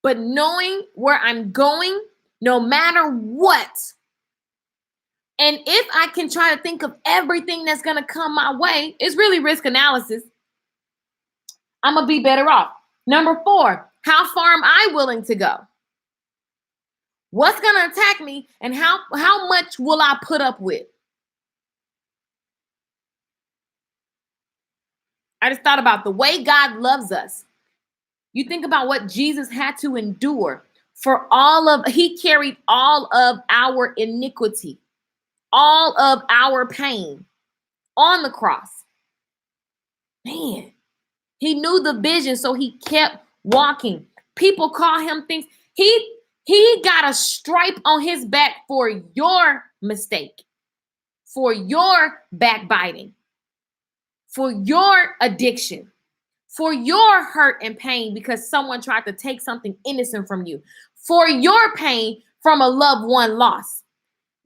But knowing where I'm going, no matter what, and if I can try to think of everything that's going to come my way, it's really risk analysis. I'm going to be better off. Number 4, how far am I willing to go? What's going to attack me and how much will I put up with? I just thought about the way God loves us. You think about what Jesus had to endure for he carried all of our iniquity, all of our pain on the cross. Man, he knew the vision, so he kept walking. People call him things. He got a stripe on his back for your mistake, for your backbiting, for your addiction, for your hurt and pain because someone tried to take something innocent from you, for your pain from a loved one loss.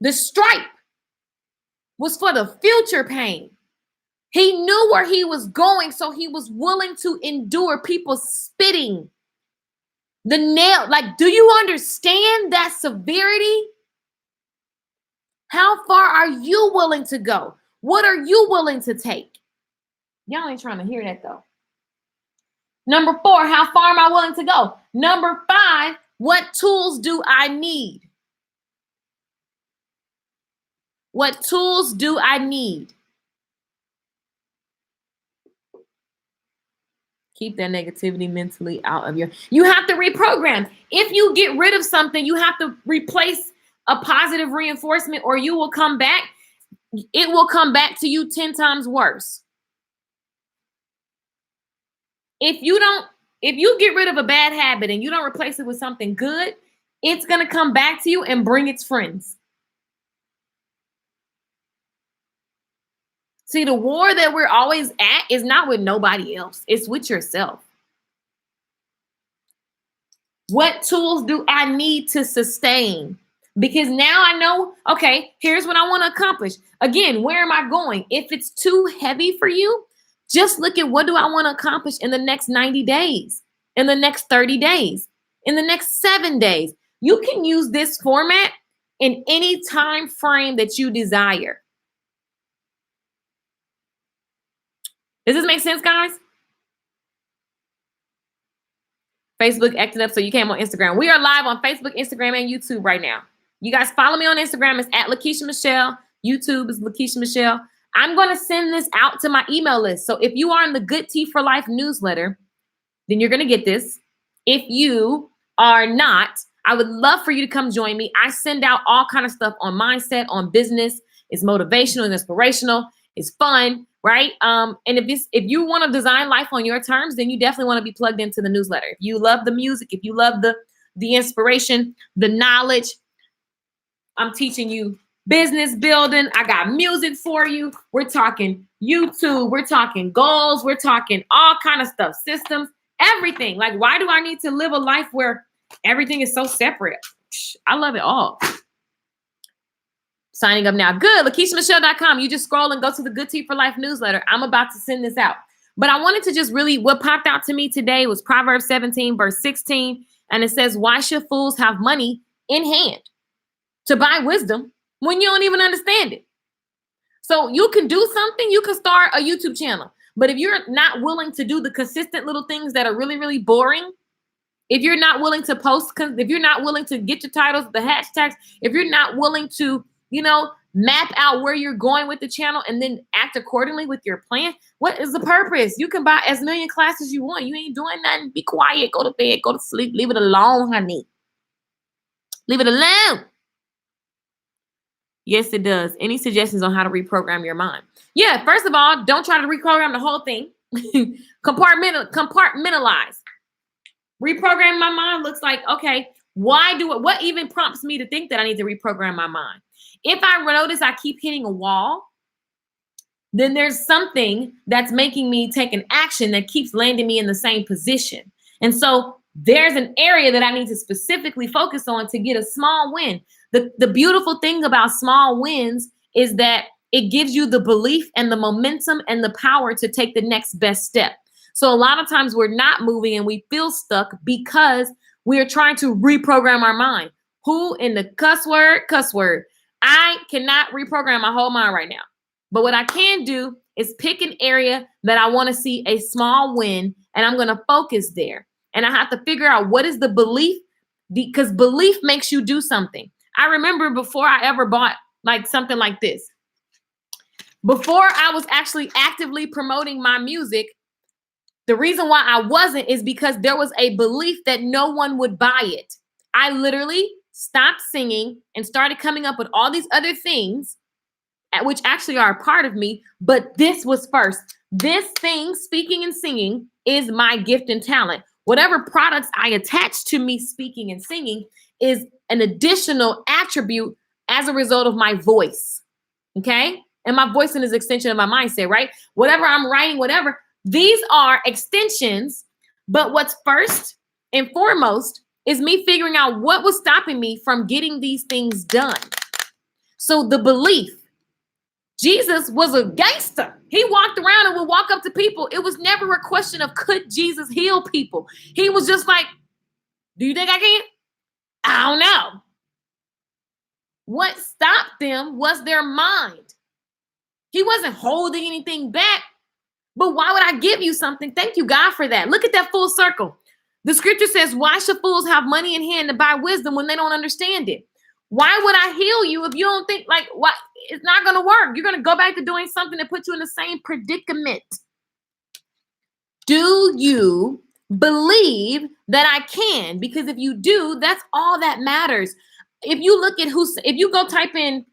The stripe was for the future pain. He knew where he was going, so he was willing to endure people spitting the nail. Like, do you understand that severity? How far are you willing to go? What are you willing to take? Y'all ain't trying to hear that though. Number 4, how far am I willing to go? Number 5, what tools do I need? What tools do I need? Keep that negativity mentally out of you have to reprogram. If you get rid of something, you have to replace a positive reinforcement or you will come back. It will come back to you 10 times worse. If you get rid of a bad habit and you don't replace it with something good, it's going to come back to you and bring its friends. See, the war that we're always at is not with nobody else. It's with yourself. What tools do I need to sustain? Because now I know, okay, here's what I want to accomplish. Again, where am I going? If it's too heavy for you, just look at what do I want to accomplish in the next 90 days, in the next 30 days, in the next 7 days. You can use this format in any time frame that you desire. Does this make sense, guys? Facebook acting up so you came on Instagram. We are live on Facebook, Instagram, and YouTube right now. You guys follow me on Instagram. It's at Lakeisha Michelle. YouTube is Lakeisha Michelle. I'm going to send this out to my email list. So if you are in the Good Tea for Life newsletter, then you're going to get this. If you are not, I would love for you to come join me. I send out all kind of stuff on mindset, on business. It's motivational and inspirational. It's fun, right? And if you want to design life on your terms, then you definitely want to be plugged into the newsletter. If you love the music, if you love the inspiration, the knowledge, I'm teaching you business building. I got music for you. We're talking YouTube. We're talking goals. We're talking all kind of stuff, systems, everything. Like, why do I need to live a life where everything is so separate? I love it all. Signing up now. Good. LakeishaMichelle.com. You just scroll and go to the Good Tea for Life newsletter. I'm about to send this out. But I wanted to just really, what popped out to me today was Proverbs 17, verse 16. And it says, why should fools have money in hand to buy wisdom when you don't even understand it? So you can do something. You can start a YouTube channel. But if you're not willing to do the consistent little things that are really, really boring, if you're not willing to post, if you're not willing to get your titles, the hashtags, if you're not willing to, map out where you're going with the channel and then act accordingly with your plan, what is the purpose? You can buy as many classes you want. You ain't doing nothing. Be quiet. Go to bed. Go to sleep. Leave it alone, honey. Leave it alone. Yes, it does. Any suggestions on how to reprogram your mind? Yeah, first of all, don't try to reprogram the whole thing. Compartmentalize. Reprogram my mind looks like, okay, what even prompts me to think that I need to reprogram my mind? If I notice I keep hitting a wall, then there's something that's making me take an action that keeps landing me in the same position. And so there's an area that I need to specifically focus on to get a small win. The beautiful thing about small wins is that it gives you the belief and the momentum and the power to take the next best step. So a lot of times we're not moving and we feel stuck because we are trying to reprogram our mind. Who in the cuss word? I cannot reprogram my whole mind right now. But what I can do is pick an area that I want to see a small win, and I'm going to focus there. And I have to figure out what is the belief, because belief makes you do something. I remember before I ever bought like something like this, before I was actually actively promoting my music, the reason why I wasn't is because there was a belief that no one would buy it. I literally stopped singing and started coming up with all these other things, which actually are a part of me, but this was first. This thing, speaking and singing, is my gift and talent. Whatever products I attach to me speaking and singing is an additional attribute as a result of my voice, okay? And my voice is an extension of my mindset, right? Whatever I'm writing, whatever, these are extensions, but what's first and foremost is me figuring out what was stopping me from getting these things done. So the belief, Jesus was a gangster. He walked around and would walk up to people. It was never a question of could Jesus heal people. He was just like, do you think I can? I don't know. What stopped them was their mind. He wasn't holding anything back. But why would I give you something? Thank you, God, for that. Look at that full circle. The scripture says, why should fools have money in hand to buy wisdom when they don't understand it? Why would I heal you if you don't think what? It's not going to work. You're going to go back to doing something that puts you in the same predicament. Do you believe that I can? Because if you do, that's all that matters. If you look at if you go type in,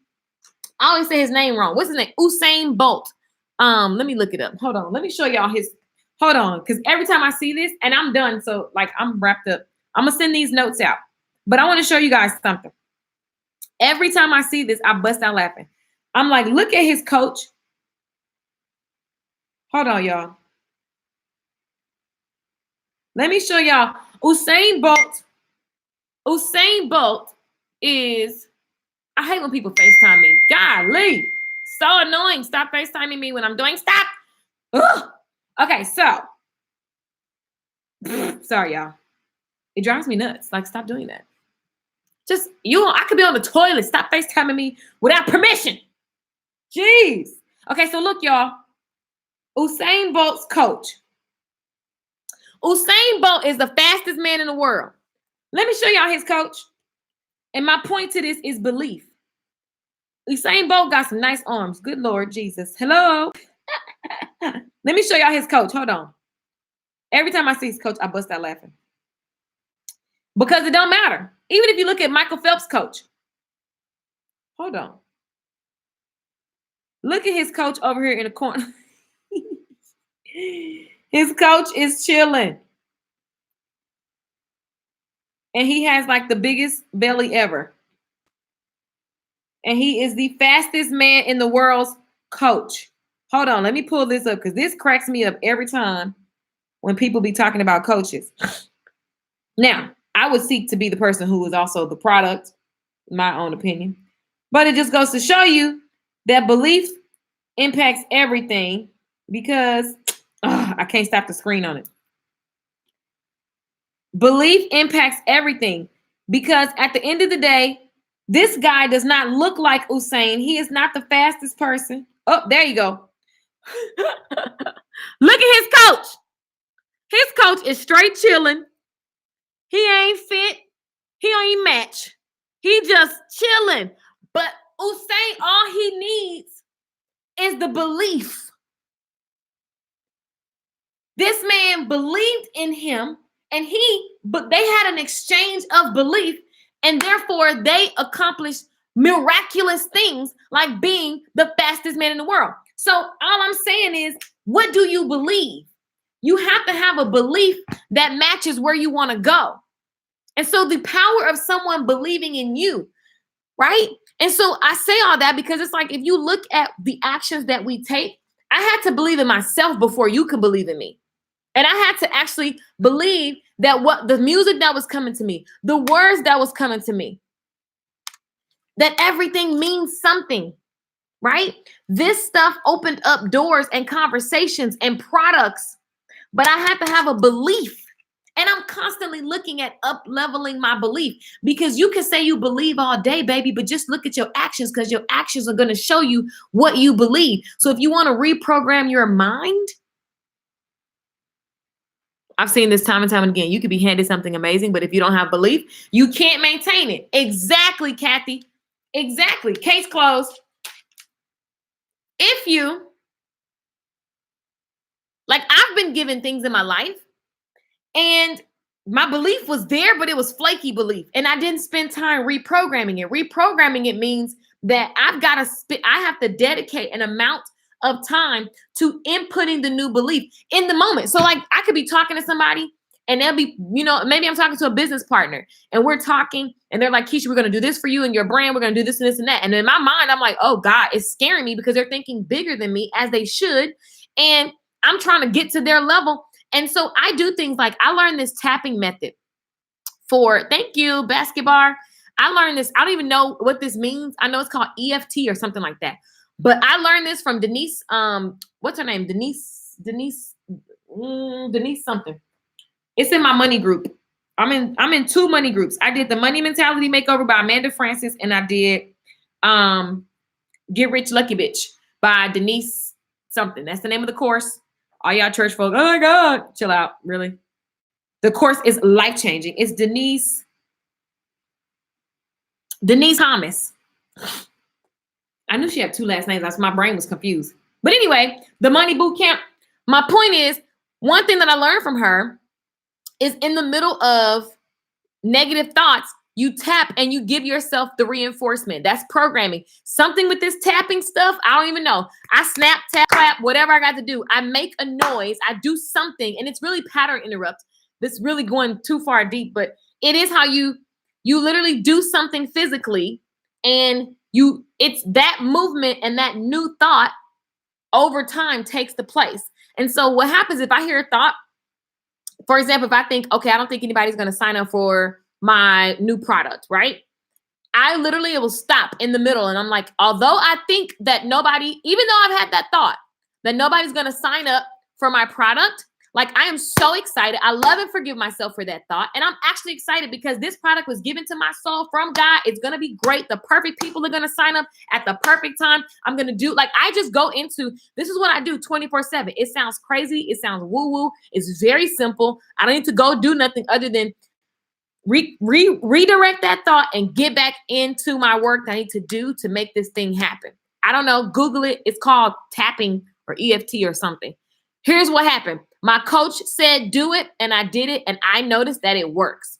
I always say his name wrong. What's his name? Usain Bolt. Let me look it up. Hold on. Let me show y'all his. Hold on, because every time I see this, and I'm done, so like I'm wrapped up. I'm gonna send these notes out, but I want to show you guys something. Every time I see this, I bust out laughing. I'm like, look at his coach. Hold on, y'all. Let me show y'all. Usain Bolt. Usain Bolt is, I hate when people FaceTime me. Golly, so annoying. Stop FaceTiming me when I'm doing stuff. Ugh. Okay, so, sorry, y'all. It drives me nuts. Like, stop doing that. Just, I could be on the toilet. Stop FaceTiming me without permission. Jeez. Okay, so look, y'all. Usain Bolt's coach. Usain Bolt is the fastest man in the world. Let me show y'all his coach. And my point to this is belief. Usain Bolt got some nice arms. Good Lord Jesus. Hello. Let me show y'all his coach. Hold on. Every time I see his coach, I bust out laughing. Because it don't matter. Even if you look at Michael Phelps' coach. Hold on. Look at his coach over here in the corner. His coach is chilling. And he has like the biggest belly ever. And he is the fastest man in the world's coach. Hold on, let me pull this up because this cracks me up every time when people be talking about coaches. Now, I would seek to be the person who is also the product, in my own opinion. But it just goes to show you that belief impacts everything because I can't stop the screen on it. Belief impacts everything because at the end of the day, this guy does not look like Usain. He is not the fastest person. Oh, there you go. Look at his coach. His coach is straight chilling. He ain't fit. He ain't match. He just chilling. But Usain, all he needs is the belief. This man believed in him, and but they had an exchange of belief, and therefore they accomplished miraculous things like being the fastest man in the world. So all I'm saying is, what do you believe? You have to have a belief that matches where you want to go. And so the power of someone believing in you, right? And so I say all that because it's like, if you look at the actions that we take, I had to believe in myself before you could believe in me. And I had to actually believe that what the music that was coming to me, the words that was coming to me, that everything means something, right? This stuff opened up doors and conversations and products, but I had to have a belief. And I'm constantly looking at up-leveling my belief because you can say you believe all day, baby, but just look at your actions because your actions are going to show you what you believe. So if you want to reprogram your mind, I've seen this time and time again. You could be handed something amazing, but if you don't have belief, you can't maintain it. Exactly, Kathy. Exactly. Case closed. If you, like, I've been given things in my life and my belief was there, but it was flaky belief. And I didn't spend time reprogramming it. Reprogramming it means that I have to dedicate an amount of time to inputting the new belief in the moment. So like I could be talking to somebody and they'll be, maybe I'm talking to a business partner and we're talking and they're like, Keisha, we're going to do this for you and your brand. We're going to do this and this and that. And in my mind, I'm like, oh God, it's scaring me because they're thinking bigger than me as they should. And I'm trying to get to their level. And so I do things like I learned this tapping method thank you, basketball. I learned this. I don't even know what this means. I know it's called EFT or something like that. But I learned this from Denise. What's her name? Denise something. It's in my money group. I'm in 2 money groups. I did the Money Mentality Makeover by Amanda Francis, and I did Get Rich Lucky Bitch by Denise something. That's the name of the course. All y'all church folk, oh my God, chill out, really. The course is life-changing. It's Denise Thomas. I knew she had 2 last names. My brain was confused. But anyway, the Money Boot Camp. My point is, One thing that I learned from her is in the middle of negative thoughts, you tap and you give yourself the reinforcement. That's programming. Something with this tapping stuff, I don't even know. I snap, tap, clap, whatever I got to do. I make a noise. I do something, and it's really pattern interrupt. This really going too far deep, but it is how you literally do something physically, and it's that movement and that new thought over time takes the place. And so what happens if I hear a thought, for example, if I think, okay, I don't think anybody's going to sign up for my new product, right? I literally will stop in the middle. And I'm like, although I think that nobody, even though I've had that thought that nobody's going to sign up for my product, like I am so excited. I love and forgive myself for that thought. And I'm actually excited because this product was given to my soul from God. It's going to be great. The perfect people are going to sign up at the perfect time. I'm going to do, like, I just go into, this is what I do 24/7. It sounds crazy. It sounds woo-woo. It's very simple. I don't need to go do nothing other than redirect that thought and get back into my work that I need to do to make this thing happen. I don't know. Google it. It's called tapping or EFT or something. Here's what happened. My coach said, do it. And I did it. And I noticed that it works.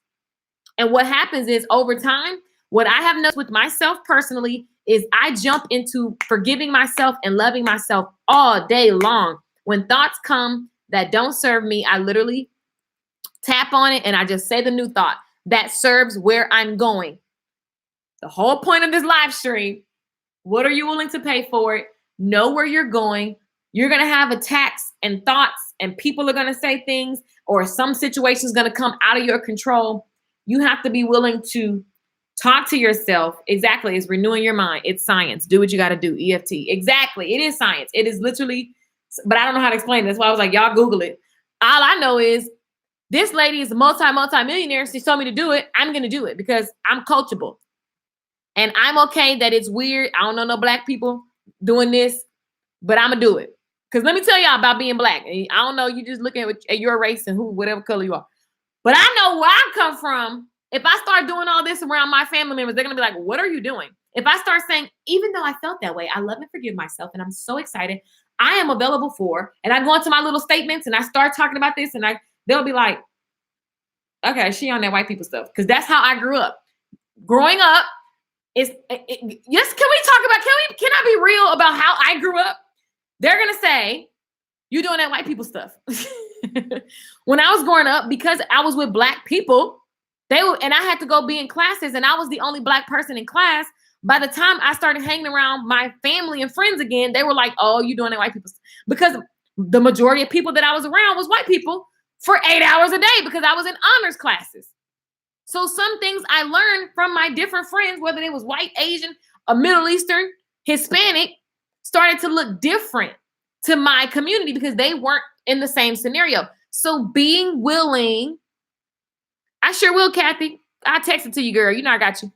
And what happens is over time, what I have noticed with myself personally is I jump into forgiving myself and loving myself all day long. When thoughts come that don't serve me, I literally tap on it and I just say the new thought that serves where I'm going. The whole point of this live stream, what are you willing to pay for it? Know where you're going. You're going to have attacks and thoughts and people are going to say things or some situation is going to come out of your control. You have to be willing to talk to yourself. Exactly. It's renewing your mind. It's science. Do what you got to do. EFT. Exactly. It is science. It is literally, but I don't know how to explain it. That's why I was like, y'all Google it. All I know is this lady is a multi-millionaire. She told me to do it. I'm going to do it because I'm coachable. And I'm okay that it's weird. I don't know no black people doing this, but I'm going to do it. Because let me tell y'all about being black. I don't know. You just looking at your race and whatever color you are. But I know where I come from. If I start doing all this around my family members, they're going to be like, what are you doing? If I start saying, even though I felt that way, I love and forgive myself. And I'm so excited. I am available for, and I go into my little statements and I start talking about this and they'll be like, okay, she on that white people stuff. Because that's how I grew up. Growing up, yes, can we talk about, can I be real about how I grew up? They're going to say, you doing that white people stuff. When I was growing up, because I was with black people, and I had to go be in classes and I was the only black person in class. By the time I started hanging around my family and friends again, they were like, oh, you doing that white people stuff. Because the majority of people that I was around was white people for 8 hours a day because I was in honors classes. So some things I learned from my different friends, whether they was white, Asian, or Middle Eastern, Hispanic, started to look different to my community because they weren't in the same scenario. So being willing, I sure will, Kathy. I texted to you, girl. You know I got you.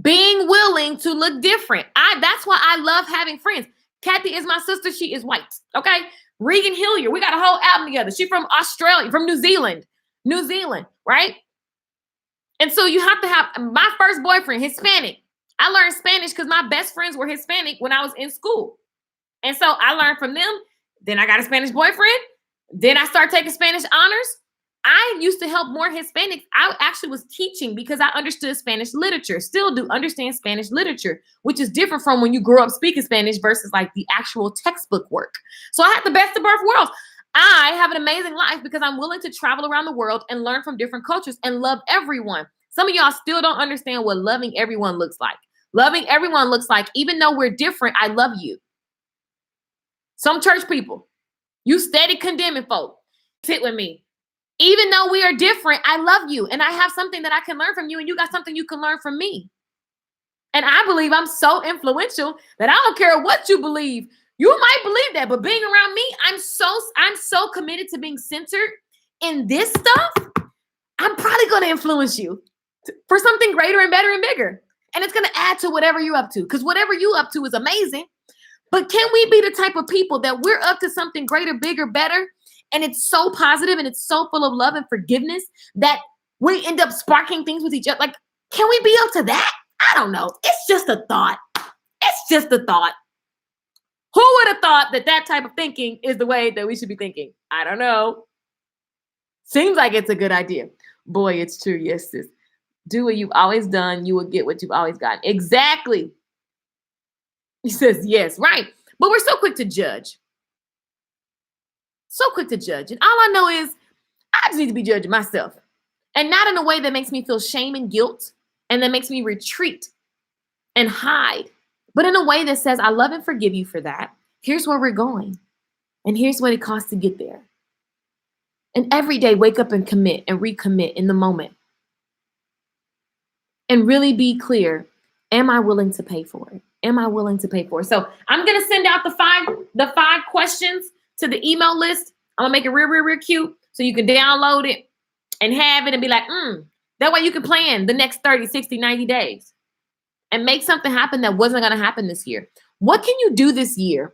Being willing to look different. That's why I love having friends. Kathy is my sister. She is white. Okay. Regan Hillier. We got a whole album together. She's from Australia, from New Zealand, right? And so you have to have my first boyfriend, Hispanic. I learned Spanish because my best friends were Hispanic when I was in school. And so I learned from them. Then I got a Spanish boyfriend. Then I started taking Spanish honors. I used to help more Hispanics. I actually was teaching because I understood Spanish literature, still do understand Spanish literature, which is different from when you grow up speaking Spanish versus like the actual textbook work. So I had the best of both worlds. I have an amazing life because I'm willing to travel around the world and learn from different cultures and love everyone. Some of y'all still don't understand what loving everyone looks like. Loving everyone looks like, even though we're different, I love you. Some church people, you steady condemning folk. Sit with me. Even though we are different, I love you. And I have something that I can learn from you. And you got something you can learn from me. And I believe I'm so influential that I don't care what you believe. You might believe that, but being around me, I'm so committed to being centered in this stuff. I'm probably going to influence you for something greater and better and bigger. And it's going to add to whatever you're up to. Because whatever you up to is amazing. But can we be the type of people that we're up to something greater, bigger, better? And it's so positive and it's so full of love and forgiveness that we end up sparking things with each other. Like, can we be up to that? I don't know. It's just a thought. It's just a thought. Who would have thought that that type of thinking is the way that we should be thinking? I don't know. Seems like it's a good idea. Boy, it's true. Yes, sis. Do what you've always done. You will get what you've always gotten. Exactly. He says, yes, right. But we're so quick to judge. So quick to judge. And all I know is I just need to be judging myself. And not in a way that makes me feel shame and guilt and that makes me retreat and hide, but in a way that says, I love and forgive you for that. Here's where we're going. And here's what it costs to get there. And every day, wake up and commit and recommit in the moment. And really be clear, am I willing to pay for it? Am I willing to pay for it? So I'm going to send out the five questions to the email list. I'm going to make it real cute so you can download it and have it and be like, that way you can plan the next 30, 60, 90 days and make something happen that wasn't going to happen this year. What can you do this year?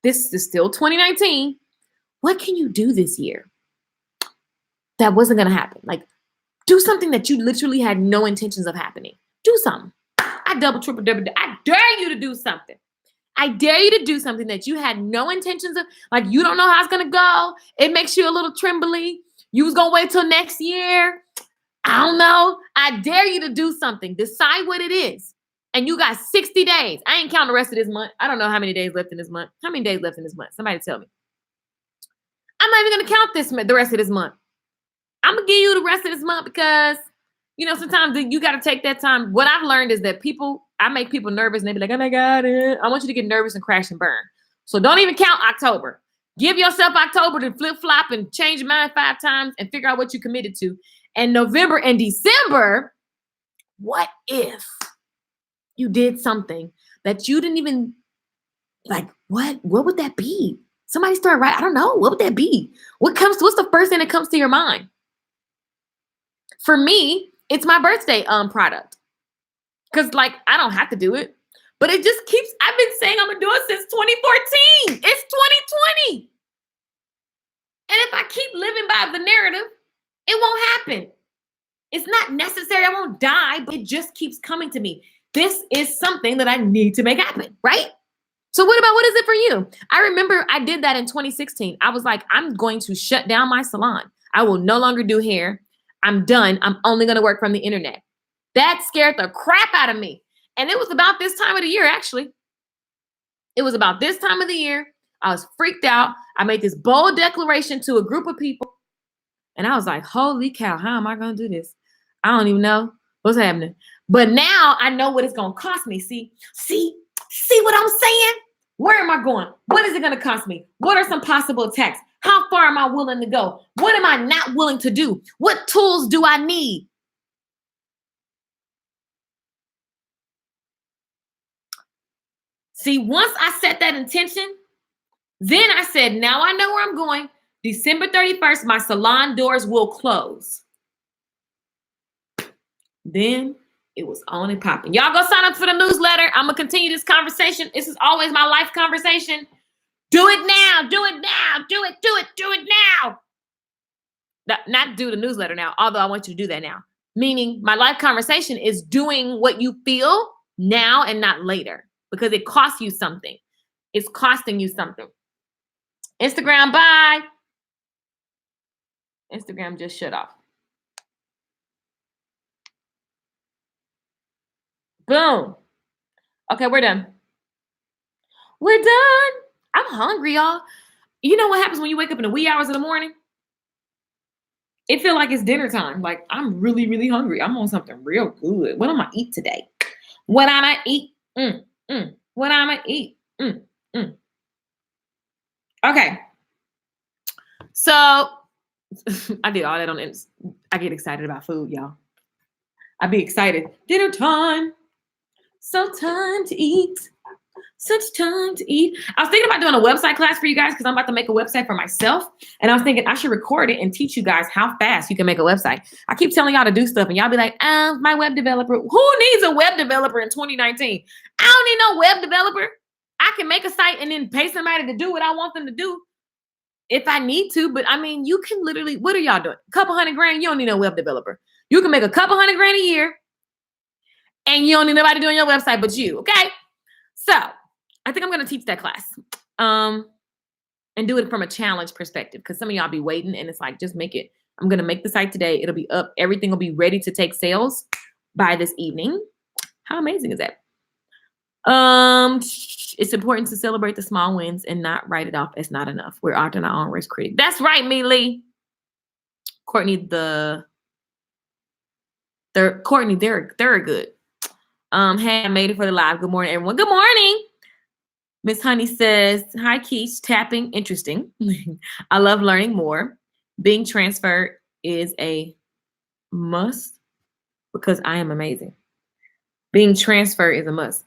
This is still 2019. What can you do this year that wasn't going to happen? Like, do something that you literally had no intentions of happening. Do something. I double, triple. I dare you to do something. I dare you to do something that you had no intentions of. Like, you don't know how it's going to go. It makes you a little trembly. You was going to wait till next year. I don't know. I dare you to do something. Decide what it is. And you got 60 days. I ain't counting the rest of this month. I don't know how many days left in this month. How many days left in this month? Somebody tell me. I'm not even going to count the rest of this month. I'm going to give you the rest of this month because, sometimes you got to take that time. What I've learned is that I make people nervous and they be like, oh my God, I want you to get nervous and crash and burn. So don't even count October. Give yourself October to flip flop and change your mind 5 times and figure out what you committed to. And November and December, what if you did something that you didn't even like? What would that be? Somebody start writing. I don't know. What would that be? What's the first thing that comes to your mind? For me, it's my birthday product. Because I don't have to do it. But it just I've been saying I'm going to do it since 2014. It's 2020. And if I keep living by the narrative, it won't happen. It's not necessary. I won't die, but it just keeps coming to me. This is something that I need to make happen, right? So what is it for you? I remember I did that in 2016. I was like, I'm going to shut down my salon. I will no longer do hair. I'm done. I'm only going to work from the internet. That scared the crap out of me. And it was about this time of the year, actually. It was about this time of the year. I was freaked out. I made this bold declaration to a group of people. And I was like, holy cow, how am I going to do this? I don't even know what's happening. But now I know what it's going to cost me. See what I'm saying? Where am I going? What is it going to cost me? What are some possible attacks? How far am I willing to go? What am I not willing to do? What tools do I need? See, once I set that intention, then I said, now I know where I'm going. December 31st, my salon doors will close. Then it was on and popping. Y'all go sign up for the newsletter. I'm going to continue this conversation. This is always my life conversation. Do it now. Do it now. Do it now. Not do the newsletter now, although I want you to do that now. Meaning my life conversation is doing what you feel now and not later because it costs you something. It's costing you something. Instagram, bye. Instagram just shut off. Boom. Okay, we're done. We're done. I'm hungry, y'all. You know what happens when you wake up in the wee hours of the morning? It feels like it's dinner time. Like, I'm really, really hungry. I'm on something real good. What am I eat today? What am I eat? What am I eat? Okay. So, I did all that on it. I get excited about food, y'all. I be excited. Dinner time. So time to eat. Such time to eat. I was thinking about doing a website class for you guys because I'm about to make a website for myself. And I was thinking I should record it and teach you guys how fast you can make a website. I keep telling y'all to do stuff and y'all be like, my web developer. Who needs a web developer in 2019? I don't need no web developer. I can make a site and then pay somebody to do what I want them to do if I need to. But I mean, you can literally, what are y'all doing? A couple $100,000. You don't need no web developer. You can make a couple $100,000 a year and you don't need nobody doing your website but you. Okay. So I think I'm going to teach that class. And do it from a challenge perspective, because some of y'all be waiting and it's like, just make it. I'm going to make the site today. It'll be up. Everything will be ready to take sales by this evening. How amazing is that? It's important to celebrate the small wins and not write it off as not enough. We're often our own worst critic. That's right, Mealy. Courtney, they're good. Hey, I made it for the live. Good morning, everyone. Good morning. Miss Honey says, hi, Keish. Tapping, interesting. I love learning more. Being transferred is a must because I am amazing. Being transferred is a must.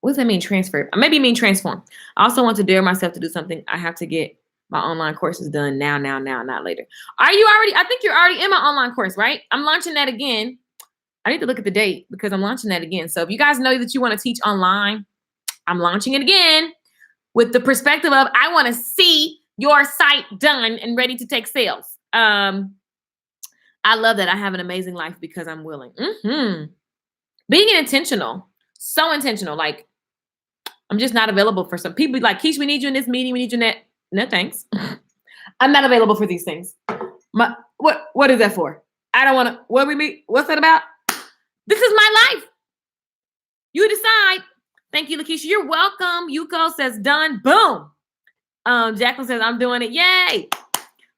What does that mean, transfer? Maybe mean transform. I also want to dare myself to do something. I have to get my online courses done now, not later. Are you already? I think you're already in my online course, right? I'm launching that again. I need to look at the date because I'm launching that again. So if you guys know that you want to teach online, I'm launching it again with the perspective of I want to see your site done and ready to take sales. I love that I have an amazing life because I'm willing. Being intentional, so intentional. Like, I'm just not available for some people. Like, Keish, we need you in this meeting. We need you in that. No, thanks. I'm not available for these things. What is that for? I don't want to. What we meet? What's that about? This is my life. You decide. Thank you, Lakeisha. You're welcome. Yuko says done. Boom. Jacqueline says I'm doing it. Yay.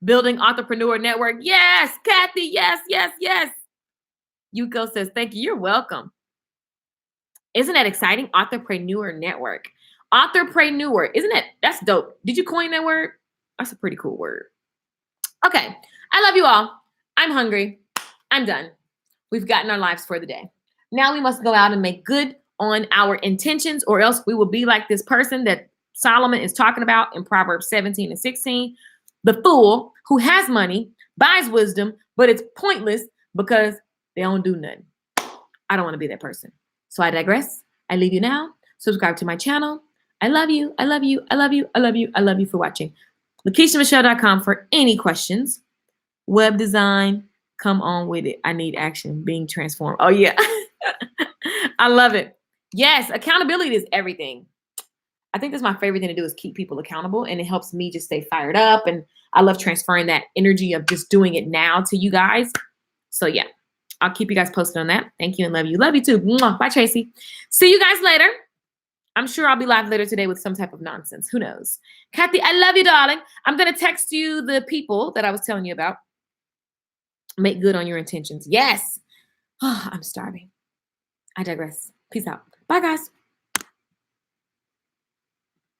Building entrepreneur network. Yes. Kathy. Yes. Yuko says thank you. You're welcome. Isn't that exciting? Authorpreneur network. Authorpreneur. Isn't it? That's dope. Did you coin that word? That's a pretty cool word. Okay. I love you all. I'm hungry. I'm done. We've gotten our lives for the day. Now we must go out and make good on our intentions, or else we will be like this person that Solomon is talking about in Proverbs 17 and 16. The fool who has money buys wisdom, but it's pointless because they don't do nothing. I don't want to be that person. So I digress. I leave you now. Subscribe to my channel. I love you. I love you. I love you. I love you. I love you for watching. LakeishaMichelle.com for any questions. Web design. Come on with it. I need action. Being transformed. Oh, yeah. I love it. Yes, accountability is everything. I think that's my favorite thing to do is keep people accountable, and it helps me just stay fired up. And I love transferring that energy of just doing it now to you guys. So, yeah, I'll keep you guys posted on that. Thank you and love you. Love you too. Mwah. Bye, Tracy. See you guys later. I'm sure I'll be live later today with some type of nonsense. Who knows? Kathy, I love you, darling. I'm going to text you the people that I was telling you about. Make good on your intentions. Yes. Oh, I'm starving. I digress. Peace out. Bye, guys.